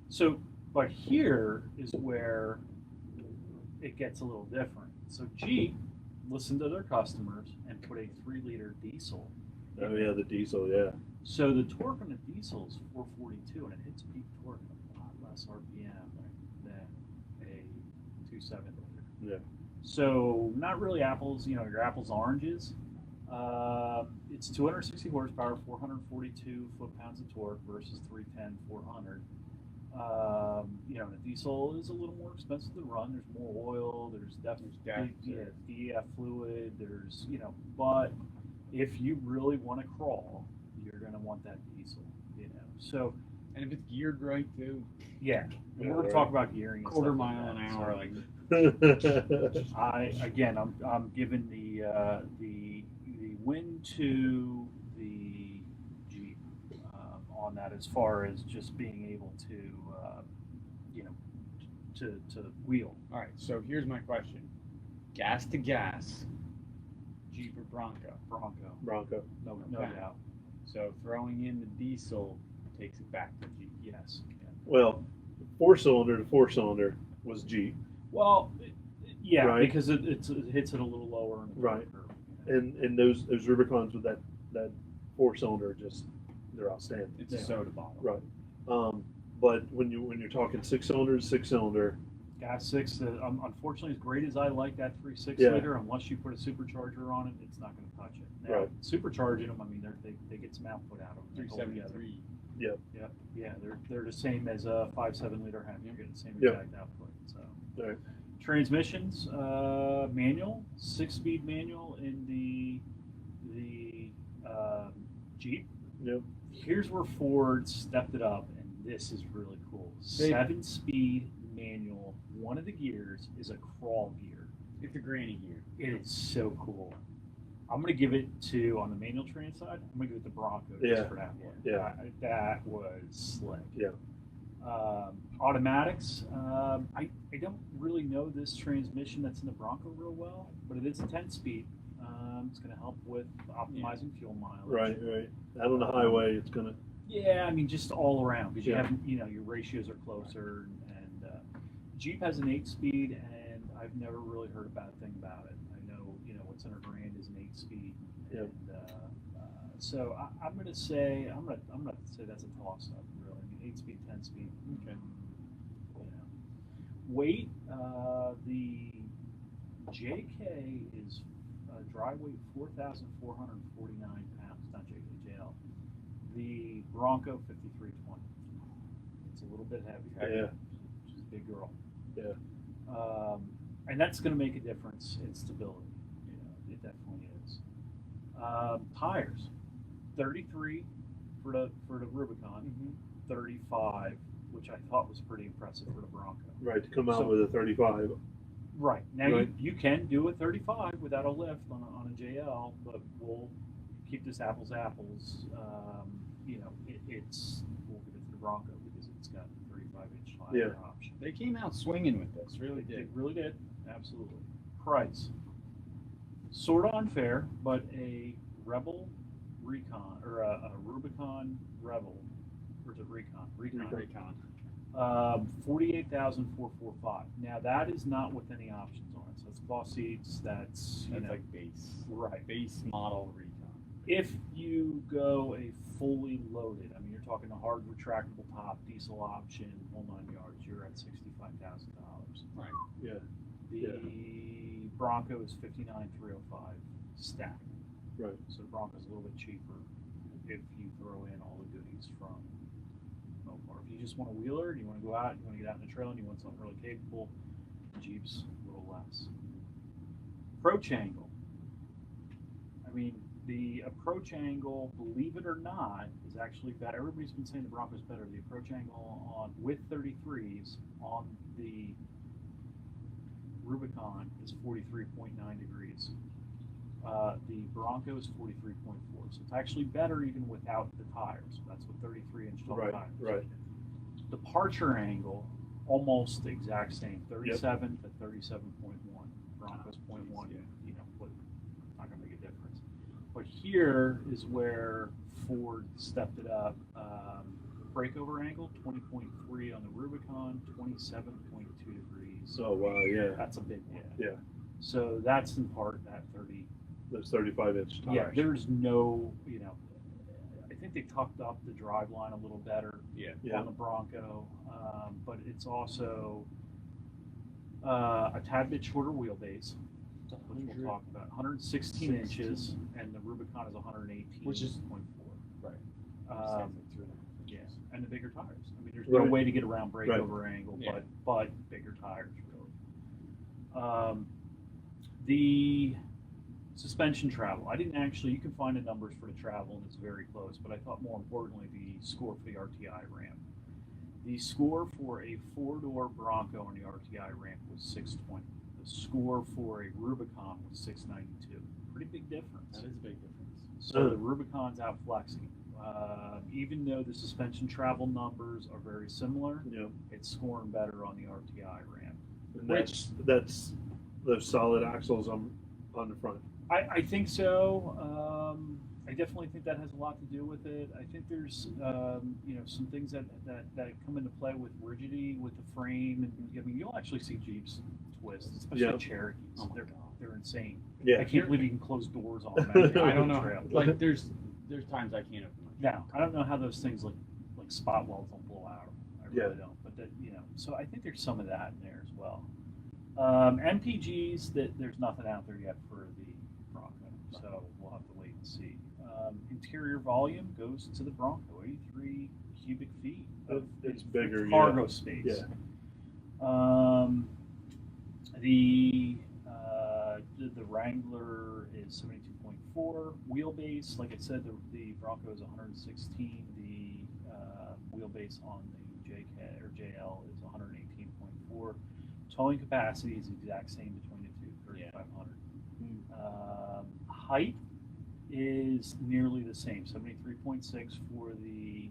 So, but here is where it gets a little different. So Jeep listened to their customers and put a 3-liter diesel. Oh yeah, the diesel. Yeah. So the torque on the diesel is 442, and it hits peak torque at a lot less RPM than a 2.7 liter. Yeah. So not really apples, your apples oranges. It's 260 horsepower, 442 foot-pounds of torque versus 310, 400. The diesel is a little more expensive to run. There's more oil. There's definitely DEF fluid. There's but if you really want to crawl, you're going to want that diesel. So And if it's geared right too, yeah, and Yeah, we're going to talk about gearing. And quarter stuff like mile an that. hour, So like I'm giving the win to the Jeep on that as far as just being able to to wheel. all right. So here's my question: gas to gas, Jeep or Bronco? Bronco. No Okay. doubt. So throwing in the diesel takes it back to Jeep. Yes. Well, 4-cylinder to 4-cylinder was Jeep, Well, yeah, Right. because it hits it a little lower. In the Right. curve. and those Rubicons with that 4-cylinder they're outstanding. It's a soda bottle. Right. But when you're talking 6-cylinder, Gas 6, unfortunately, as great as I like that 3.6 Yeah. liter, unless you put a supercharger on it, it's not going to touch it. Now, Right. supercharging them, I mean, they get some output out of them. They hold together. 373. Yeah, they're the same as a 5.7 liter Hemi. You're getting the same Yep. exact output. So Right. transmissions, manual, 6-speed manual in the Jeep. Yep. Here's where Ford stepped it up, and this is really cool. 7-speed manual. One of the gears is a crawl gear. It's a granny gear. It is so cool. I'm going to give it to, on the manual trans side, I'm going to give it to Bronco just Yeah. for that one. Yeah. That was slick. Yeah. Automatics, I don't really know this transmission that's in the Bronco real well, but it is a 10-speed. It's going to help with optimizing fuel mileage. Right. Out on the highway, it's gonna. Yeah, I mean, just all around, because you Yeah. have, your ratios are closer, and Jeep has an 8-speed, and I've never really heard a bad thing about it. I know, what's under grand is an 8-speed, Yep. and so I'm gonna say that's a toss-up, really. I mean, 8-speed, 10-speed. Okay. Weight, the JK is dry weight 4,449 pounds, not JL. The Bronco 5,320. It's a little bit heavy. Yeah. She's a big girl. Yeah. And that's going to make a difference in stability. It definitely is. Tires, 33 for the Rubicon, 35, which I thought was pretty impressive for the Bronco. Right. To come out So- with a 35. Right. Now Right. You can do a 35 without a lift on a JL, but we'll keep this apples to apples. We'll give it to the Bronco because it's got a 35-inch tire option. They came out swinging with this. Really It did. really did. Absolutely. Price. Sort of unfair, but a Rebel Recon or a Rubicon Rebel, or is it Recon? Recon. 48,445. Now that is not with any options on it. So it's cloth seats. That's That's like base. right. Base model Recon. If you go a fully loaded, I mean, you're talking a hard retractable top, diesel option, whole 9 yards, you're at $65,000. Right. Yeah. The Bronco is 59,305 stacked. Right. So the Bronco's a little bit cheaper if you throw in all the goodies from Mopar. If you just want a wheeler, and you want to go out, you want to get out in the trail, and you want something really capable, the Jeep's a little less. Approach angle. I mean, the approach angle, believe it or not, is actually better. Everybody's been saying the Bronco's better. The approach angle on with 33s on the Rubicon is 43.9 degrees. The Bronco is 43.4, so it's actually better even without the tires. That's what 33-inch tall Right, tires. right. Departure angle, almost the exact same, 37 to 37.1. Bronco's 0.1, you know, not gonna make a difference. But here is where Ford stepped it up. Breakover angle, 20.3 on the Rubicon, 27.2 degrees. Oh wow, yeah, That's a big one. yeah. So that's in part that 30. Those 35-inch tires. Yeah, there's no, you know, I think they tucked up the drive line a little better Yeah. on the Bronco, but it's also a tad bit shorter wheelbase, which we'll talk about. 116 inches, and the Rubicon is 118.4. Which is- right. Yeah, and the bigger tires. I mean, there's Right. no way to get around breakover angle, Yeah. but bigger tires, really. The suspension travel. I didn't actually, you can find the numbers for the travel, and it's very close, but I thought more importantly the score for the RTI ramp. The score for a four-door Bronco on the RTI ramp was 620. The score for a Rubicon was 692. Pretty big difference. That is a big difference. So the Rubicon's out flexing. Even though the suspension travel numbers are very similar, Yeah. it's scoring better on the RTI ramp. And that's those solid axles on the front. I think so. I definitely think that has a lot to do with it. I think there's you know, some things that come into play with rigidity with the frame, and I mean you'll actually see Jeeps twist, especially Yeah. Cherokees. Oh my they're God. they're insane. Yeah. I can't believe you can close doors on them. I don't know. Trail. Like there's times I can't open my Now, I don't know how those things like spot welds don't blow out. I really Yeah. don't. But that, you know, so I think there's some of that in there as well. MPGs, that there's nothing out there yet for the Bronco, so we'll have to wait and see. Interior volume goes to the Bronco, 83 cubic feet. It's bigger, cargo yeah. space. Yeah. The Wrangler is 72.4 wheelbase. Like I said, the Bronco is 116. The wheelbase on the JK or JL is 118.4. Towing capacity is the exact same between the two, 3,500. Height is nearly the same, 73.6 for the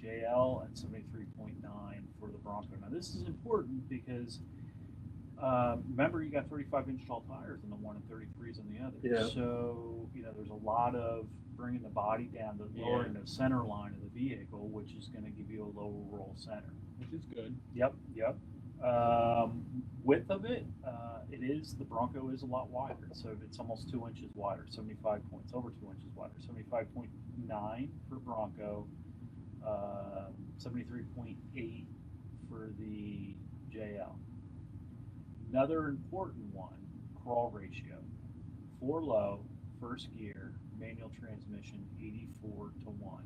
JL and 73.9 for the Bronco. Now this is important because remember you got 35-inch tall tires on the one and 33s on the other. Yeah. So you know there's a lot of bringing the body down to lowering the center line of the vehicle, which is going to give you a lower roll center. which is good. Yep. Width of it, the Bronco is a lot wider. So it's almost 2 inches wider, 75 points, over 2 inches wider, 75.9 for Bronco, 73.8 for the JL. Another important one, crawl ratio. 4 low, first gear, manual transmission, 84-1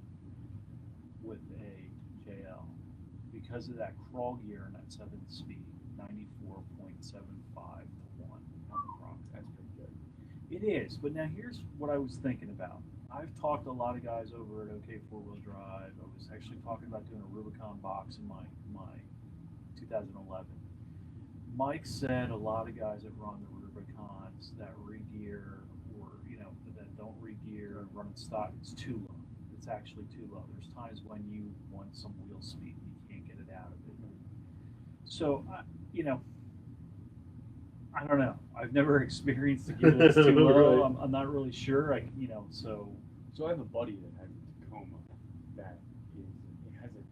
with a JL. Because of that crawl gear and that 7th speed, 94.75-1 on the Bronco. That's pretty good. It is, but now here's what I was thinking about. I've talked to a lot of guys over at OK Four Wheel Drive. I was actually talking about doing a Rubicon box in my 2011. Mike said a lot of guys that run the Rubicons that re-gear or that don't re-gear and run in stock, it's too low. It's actually too low. There's times when you want some wheel speed and you can't get it out of it. So I don't know. I've never experienced a gear that's too low. Right. I'm not really sure. So So I have a buddy that has a Tacoma that it has a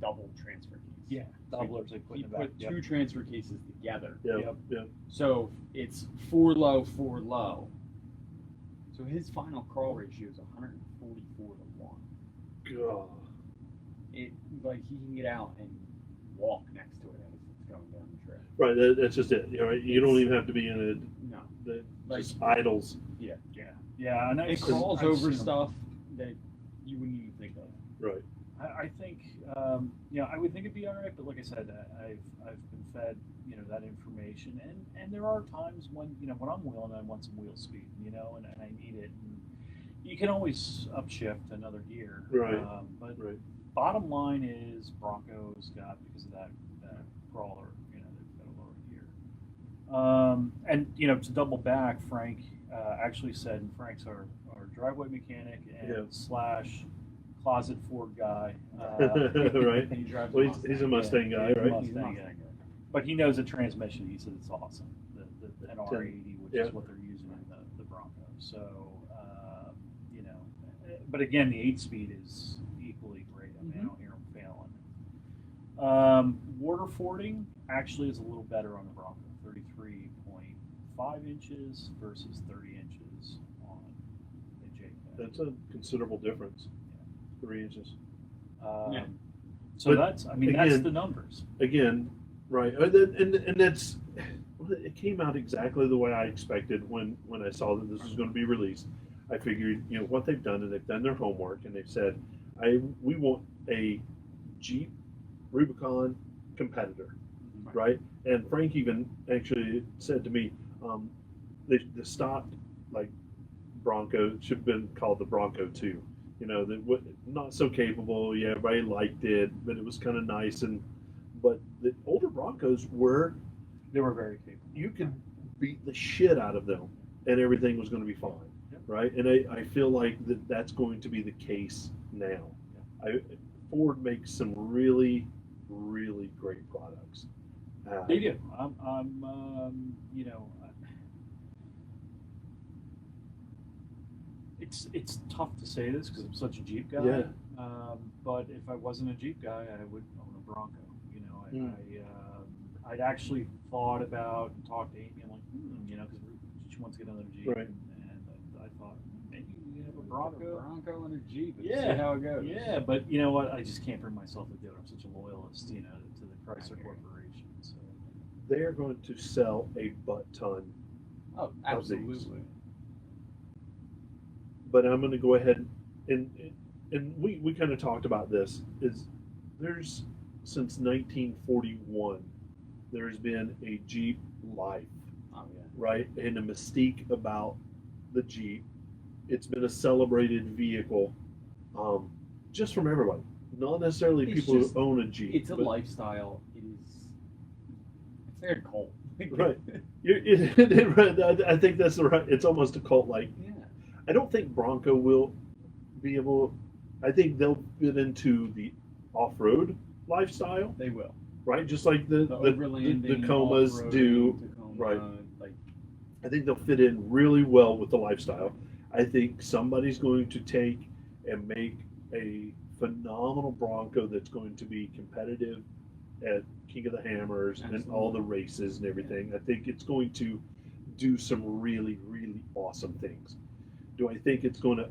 double transfer case. yeah, doublers they put He in the back. put two transfer cases together. Yep. So it's 4 low, 4 low. So his final crawl ratio is 144-1. God. It like he can get out and walk next to it as it's going down the trail. Right. That's just it. You know, you don't even have to be in No, it. like Just idles. Yeah, and It crawls over stuff that you wouldn't even think of. Right. I think, I would think it'd be all right, but like I said, I've been fed, that information, and there are times when, when I'm wheeling, I want some wheel speed, and I need it. And you can always upshift another gear, Right. But Right. bottom line is Bronco's got, because of that crawler, they've got a lower gear. And to double back, Frank actually said, and Frank's our driveway mechanic and slash closet Ford guy. Right. He drives Well, he's a Mustang guy, he's a right? Mustang guy. But he knows the transmission. He said it's awesome. The NR80, which is what they're using in the Bronco. So, but again, the 8-speed is equally great. I mean, I don't hear them failing. Water fording actually is a little better on the Bronco, 33.5 inches versus 30 inches on the JK. That's a considerable difference. 3 inches. So But that's again, the numbers. Again, right. And that's, it came out exactly the way I expected when I saw that this was going to be released. I figured, what they've done, and they've done their homework, and they've said, we want a Jeep Rubicon competitor, right? And Frank even actually said to me, the stock like Bronco should have been called the Bronco 2. Not so capable. Yeah, everybody liked it, but it was kind of nice. But the older Broncos They were very capable. you could beat the shit out of them, and everything was going to be fine, right? And I feel like that's going to be the case now. Ford makes some really, really great products. They do. It's tough to say this because I'm such a Jeep guy. Yeah. But if I wasn't a Jeep guy, I would own a Bronco. I'd actually thought about and talked to Amy. I'm like, because she wants to get another Jeep, Right. and I thought maybe we have a Bronco. Bronco and a Jeep. And Yeah. See how it goes. Yeah, but you know what? I just can't bring myself to do it. I'm such a loyalist, to the Chrysler Corporation. So They're going to sell a butt ton. Oh, absolutely. But I'm going to go ahead and we kind of talked about this. There's since 1941 there's been a Jeep life, right? And a mystique about the Jeep. It's been a celebrated vehicle, just from everybody, not necessarily It's people just- who own a Jeep. It's a but- lifestyle. It's very cold. Right. I think that's the right. It's almost a cult like. Yeah. I don't think Bronco will be able. I think they'll fit into the off-road lifestyle, They will. right? Just like the overlanding, Tacomas off-roading, do, Tacoma, right? Like, I think they'll fit in really well with the lifestyle. I think somebody's going to take and make a phenomenal Bronco that's going to be competitive at King of the Hammers and all the races and everything. I think it's going to do some really, really awesome things. Do I think it's going to?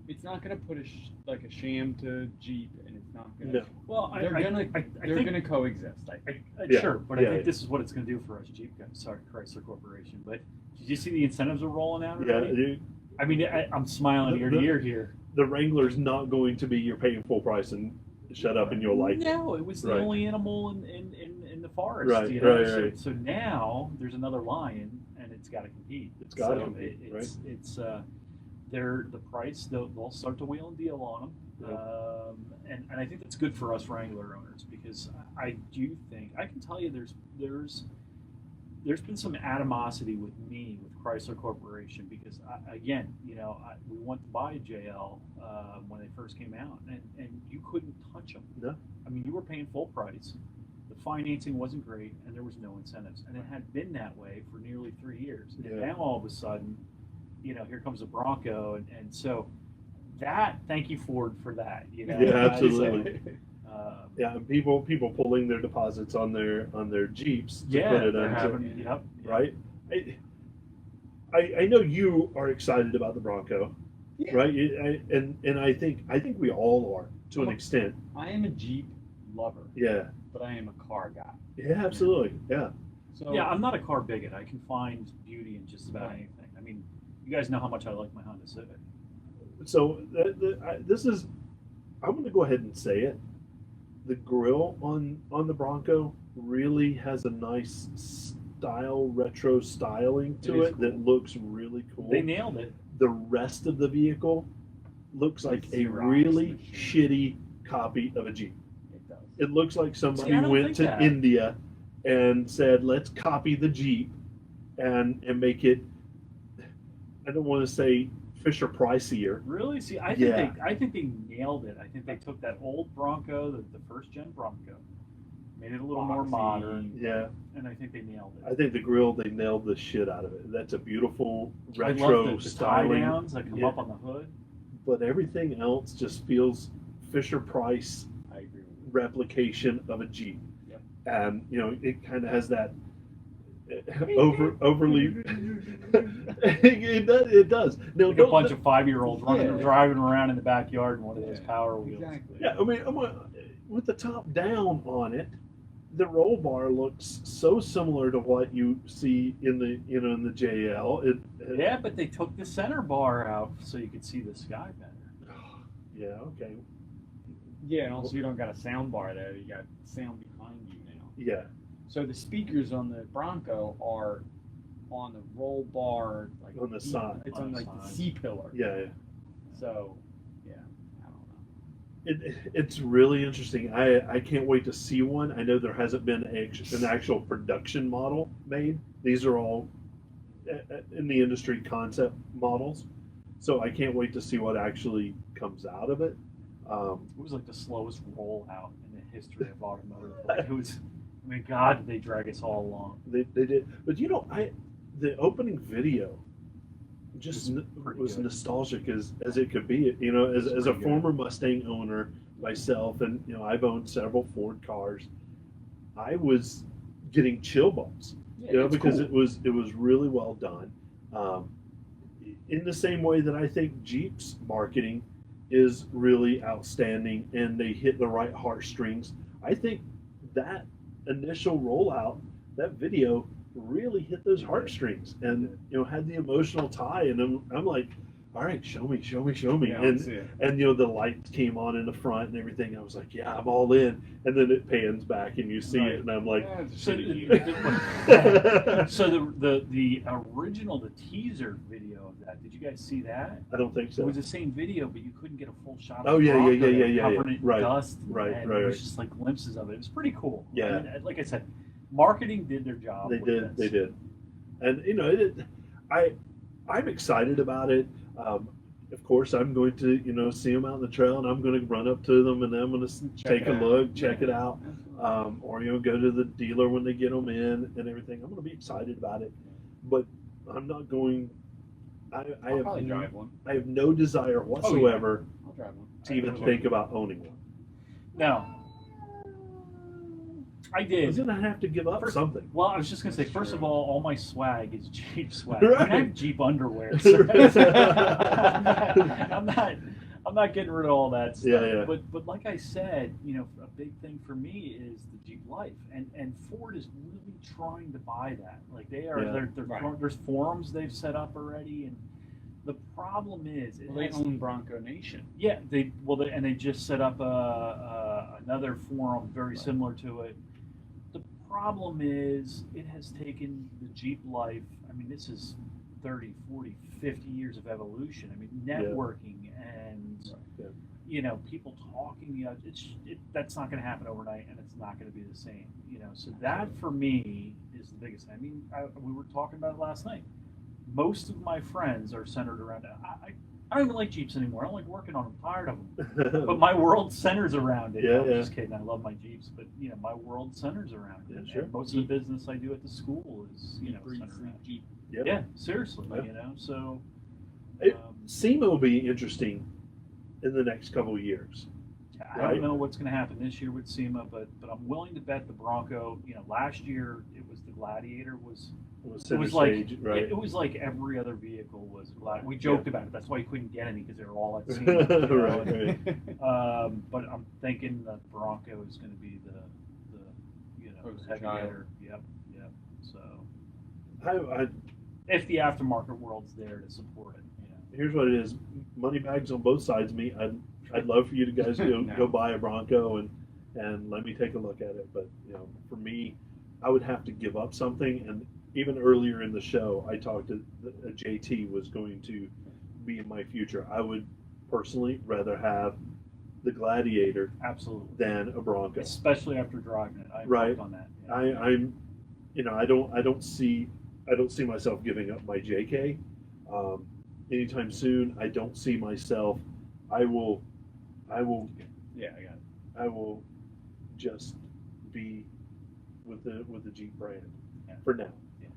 it's not going to put a sham to Jeep, and it's not going to. No. well, They're gonna I think, gonna coexist. Yeah. Sure, but Yeah, I think yeah. this is what it's going to do for us Jeep guys. Sorry, Chrysler Corporation. But did you see the incentives are rolling out Yeah, already? I mean, I'm smiling ear to ear here. the Wrangler's not going to be you're paying full price and shut up and you'll like it. No, it was the Right. only animal in the forest. Right, right. So now there's another lion, and it's got to compete. It's gotta So compete, It's they're the price. They'll start to wheel and deal on them. Yeah. And I think that's good for us Wrangler owners because I do think I can tell you there's been some animosity with me with Chrysler Corporation because we went to buy a JL when they first came out and you couldn't touch them. No. I mean you were paying full price. The financing wasn't great and there was no incentives and it had been that way for nearly 3 years. And Yeah. now all of a sudden, here comes a Bronco and so that thank you Ford for that. Yeah, That is absolutely. Yeah, and people pulling their deposits on their Jeeps to put it they're into, having, yep. right? I know you are excited about the Bronco, Yeah. right? And I think we all are to an extent. I am a Jeep lover, Yeah, but I am a car guy. yeah, absolutely, yeah. So Yeah, I'm not a car bigot. I can find beauty in just about Right. anything. I mean, you guys know how much I like my Honda Civic. So this is, I'm going to go ahead and say it. The grill on the Bronco really has a nice retro styling to It is it that cool. looks really cool. They nailed it. The rest of the vehicle looks like a Xerox really machine. shitty copy of a Jeep. It does. It looks like somebody I don't went think to that. India and said, let's copy the Jeep and make it, I don't want to say Fisher Pricier. Really? See, I think they nailed it. I think they took that old Bronco, the first gen Bronco, made it a little more Boxy. modern, Yeah, and I think they nailed it. I think the grill, they nailed the shit out of it. That's a beautiful I retro love the tie styling. downs that come Yeah. up on the hood. But everything else just feels Fisher Price I agree with you. replication of a Jeep. Yep. And, you know, it kind of has that overly. it does. No, Like a bunch of 5-year-olds Yeah. driving around in the backyard in one of those Yeah, Power Wheels. Exactly. Yeah, I mean, with the top down on it, the roll bar looks so similar to what you see in the in the JL. Yeah, but they took the center bar out so you could see the sky better. Yeah. Okay. Yeah, and also you don't got a sound bar there. You got sound behind you now. Yeah. So the speakers on the Bronco are on the roll bar, like On the side. It's On on the like the side. C pillar. Yeah. Yeah. So, yeah, I don't know. It's really interesting. I can't wait to see one. I know there hasn't been an actual production model made. These are all in the industry concept models. So I can't wait to see what actually comes out of it. It was like the slowest rollout in the history of automotive. Like, it was, I mean, God, did they drag us all along? They did, but you know, the opening video just pretty was good. nostalgic as it could be. You know, as a pretty good. former Mustang owner myself, and you know, I've owned several Ford cars. I was getting chill bumps, Yeah, you know, it's because cool. it was really well done. In the same way that I think Jeep's marketing is really outstanding, and they hit the right heartstrings. I think that initial rollout, that video, really hit those heartstrings, and you know, had the emotional tie. And I'm like, all right, show me, Yeah, let's see it. and you know, the lights came on in the front and everything. I was like, yeah, I'm all in. And then it pans back and you see Right. it, and I'm like, Yeah, it's a So, shitty so the original, the teaser video of that, did you guys see that? I don't think It so. was the same video, but you couldn't get a full shot of Oh, the yeah, Bronco. yeah, They were yeah, covering it in right, dust. right, And right, it was right. just like glimpses of it. It was pretty cool. Yeah. I mean, like I said, marketing did their job. They with did, this. they did, and you know, I'm excited about it. Of course, I'm going to, you know, see them out in the trail, and I'm going to run up to them, and I'm going to take it a out. look, check it Yeah, out, absolutely. or you know, go to the dealer when they get them in and everything. I'm going to be excited about it, but I'm not going. I I'll have probably drive one. I have no desire whatsoever I'll drive one. to even think about owning one. No, I I'm did. going to have to give up First- something. Well, I was just gonna say, That's first true. of all my swag is Jeep swag. I, mean, I Right. have Jeep underwear. So I'm not getting rid of all that stuff. Yeah, yeah. But like I said, you know, a big thing for me is the Jeep life, and Ford is really trying to buy that. Like they are, Yeah. Right. there's forums they've set up already, and the problem is it Well, they has- own Bronco Nation. yeah, they just set up another forum very Right. similar to it. The problem is it has taken the Jeep life. I mean, this is 30, 40, 50 years of evolution. I mean, networking and Yeah. you know, people talking. You know, that's not going to happen overnight, and it's not going to be the same. You know, so that for me is the biggest thing. I mean, we were talking about it last night. Most of my friends are centered around. I don't even like Jeeps anymore. I don't like working on them. I'm tired of them. But my world centers around it. Yeah, I'm yeah. just kidding. I love my Jeeps, but you know, my world centers around it. Yeah, sure. And most of the business I do at the school is, you know, Breathe, centered sleep, around Jeep. Yep. Yeah, seriously. Yeah. You know, so It- SEMA will be interesting in the next couple of years. I Right. don't know what's going to happen this year with SEMA, but I'm willing to bet the Bronco. You know, last year it was the Gladiator was. It was It center was like stage, right? it was like every other vehicle was Gladiator. We joked about it. That's why you couldn't get any because they were all at SEMA. You know? Right. But I'm thinking the Bronco is going to be the you know Poster heavy child. hitter. Yep. So I if the aftermarket world's there to support it. You know. Here's what it is: money bags on both sides of me. I'd love for you to guys go No. go buy a Bronco and let me take a look at it. But for me, I would have to give up something. And even earlier in the show, I talked to JT was going to be in my future. I would personally rather have the Gladiator Absolutely. than a Bronco. Especially after driving it. I've Right. worked on that. Yeah. I don't see myself giving up my JK anytime soon. I don't see myself. I will Yeah, I got it. I will just be with the Jeep brand Yeah. for now. Yeah.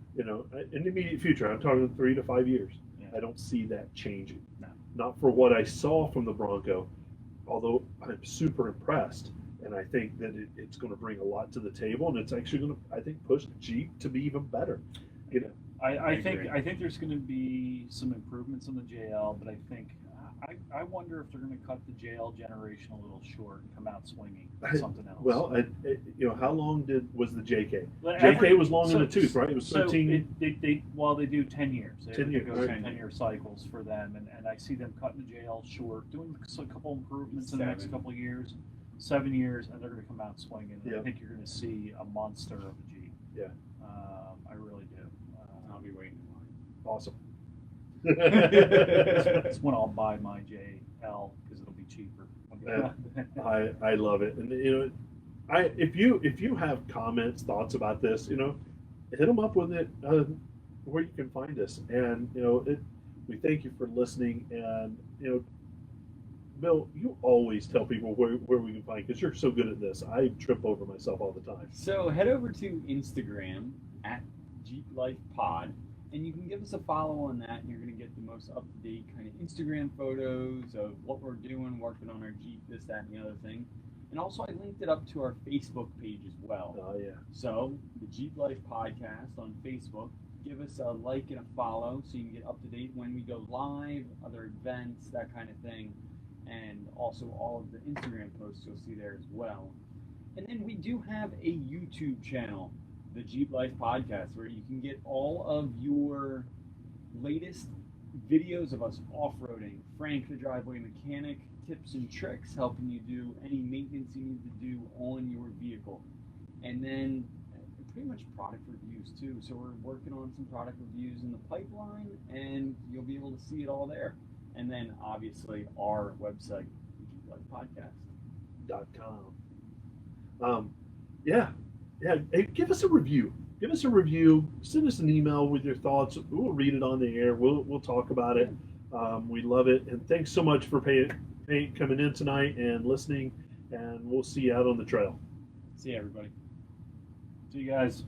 In the immediate future, I'm talking 3 to 5 years. Yeah. I don't see that changing. No. Not for what I saw from the Bronco, although I'm super impressed, and I think that it's going to bring a lot to the table, and it's actually going to, I think, push Jeep to be even better. I think agree. I think there's going to be some improvements on the JL, but I think I wonder if they're going to cut the JL generation a little short and come out swinging with something else. Well, how long was the JK? But JK was long in the tooth, right? It was 13. They do 10 years. They 10 years, go right. 10-year cycles for them, and I see them cutting the JL short, doing a couple improvements in the next 7. couple of years, 7 years, and they're going to come out swinging. And Yeah. I think you're going to see a monster of a Jeep. Yeah. I really do. I'll be waiting in line. Awesome. That's when I'll buy my JL because it'll be cheaper. I love it, and if you have comments, thoughts about this, hit them up with it where you can find us, and we thank you for listening, and Bill, you always tell people where we can find, because you're so good at this. I trip over myself all the time. So head over to Instagram at Jeep Life Pod, and you can give us a follow on that, and you're going to get the most up-to-date kind of Instagram photos of what we're doing, working on our Jeep, this, that, and the other thing. And also I linked it up to our Facebook page as well. Oh, yeah. So the Jeep Life Podcast on Facebook, give us a like and a follow so you can get up-to-date when we go live, other events, that kind of thing. And also all of the Instagram posts you'll see there as well. And then we do have a YouTube channel, the Jeep Life Podcast, where you can get all of your latest videos of us off-roading, Frank the Driveway Mechanic, tips and tricks, helping you do any maintenance you need to do on your vehicle. And then pretty much product reviews too. So we're working on some product reviews in the pipeline, and you'll be able to see it all there. And then obviously our website, JeepLifePodcast.com. Yeah. Hey, give us a review. Send us an email with your thoughts. We'll read it on the air. We'll talk about it. We love it, and thanks so much for coming in tonight and listening. And we'll see you out on the trail. See you, everybody. See you guys.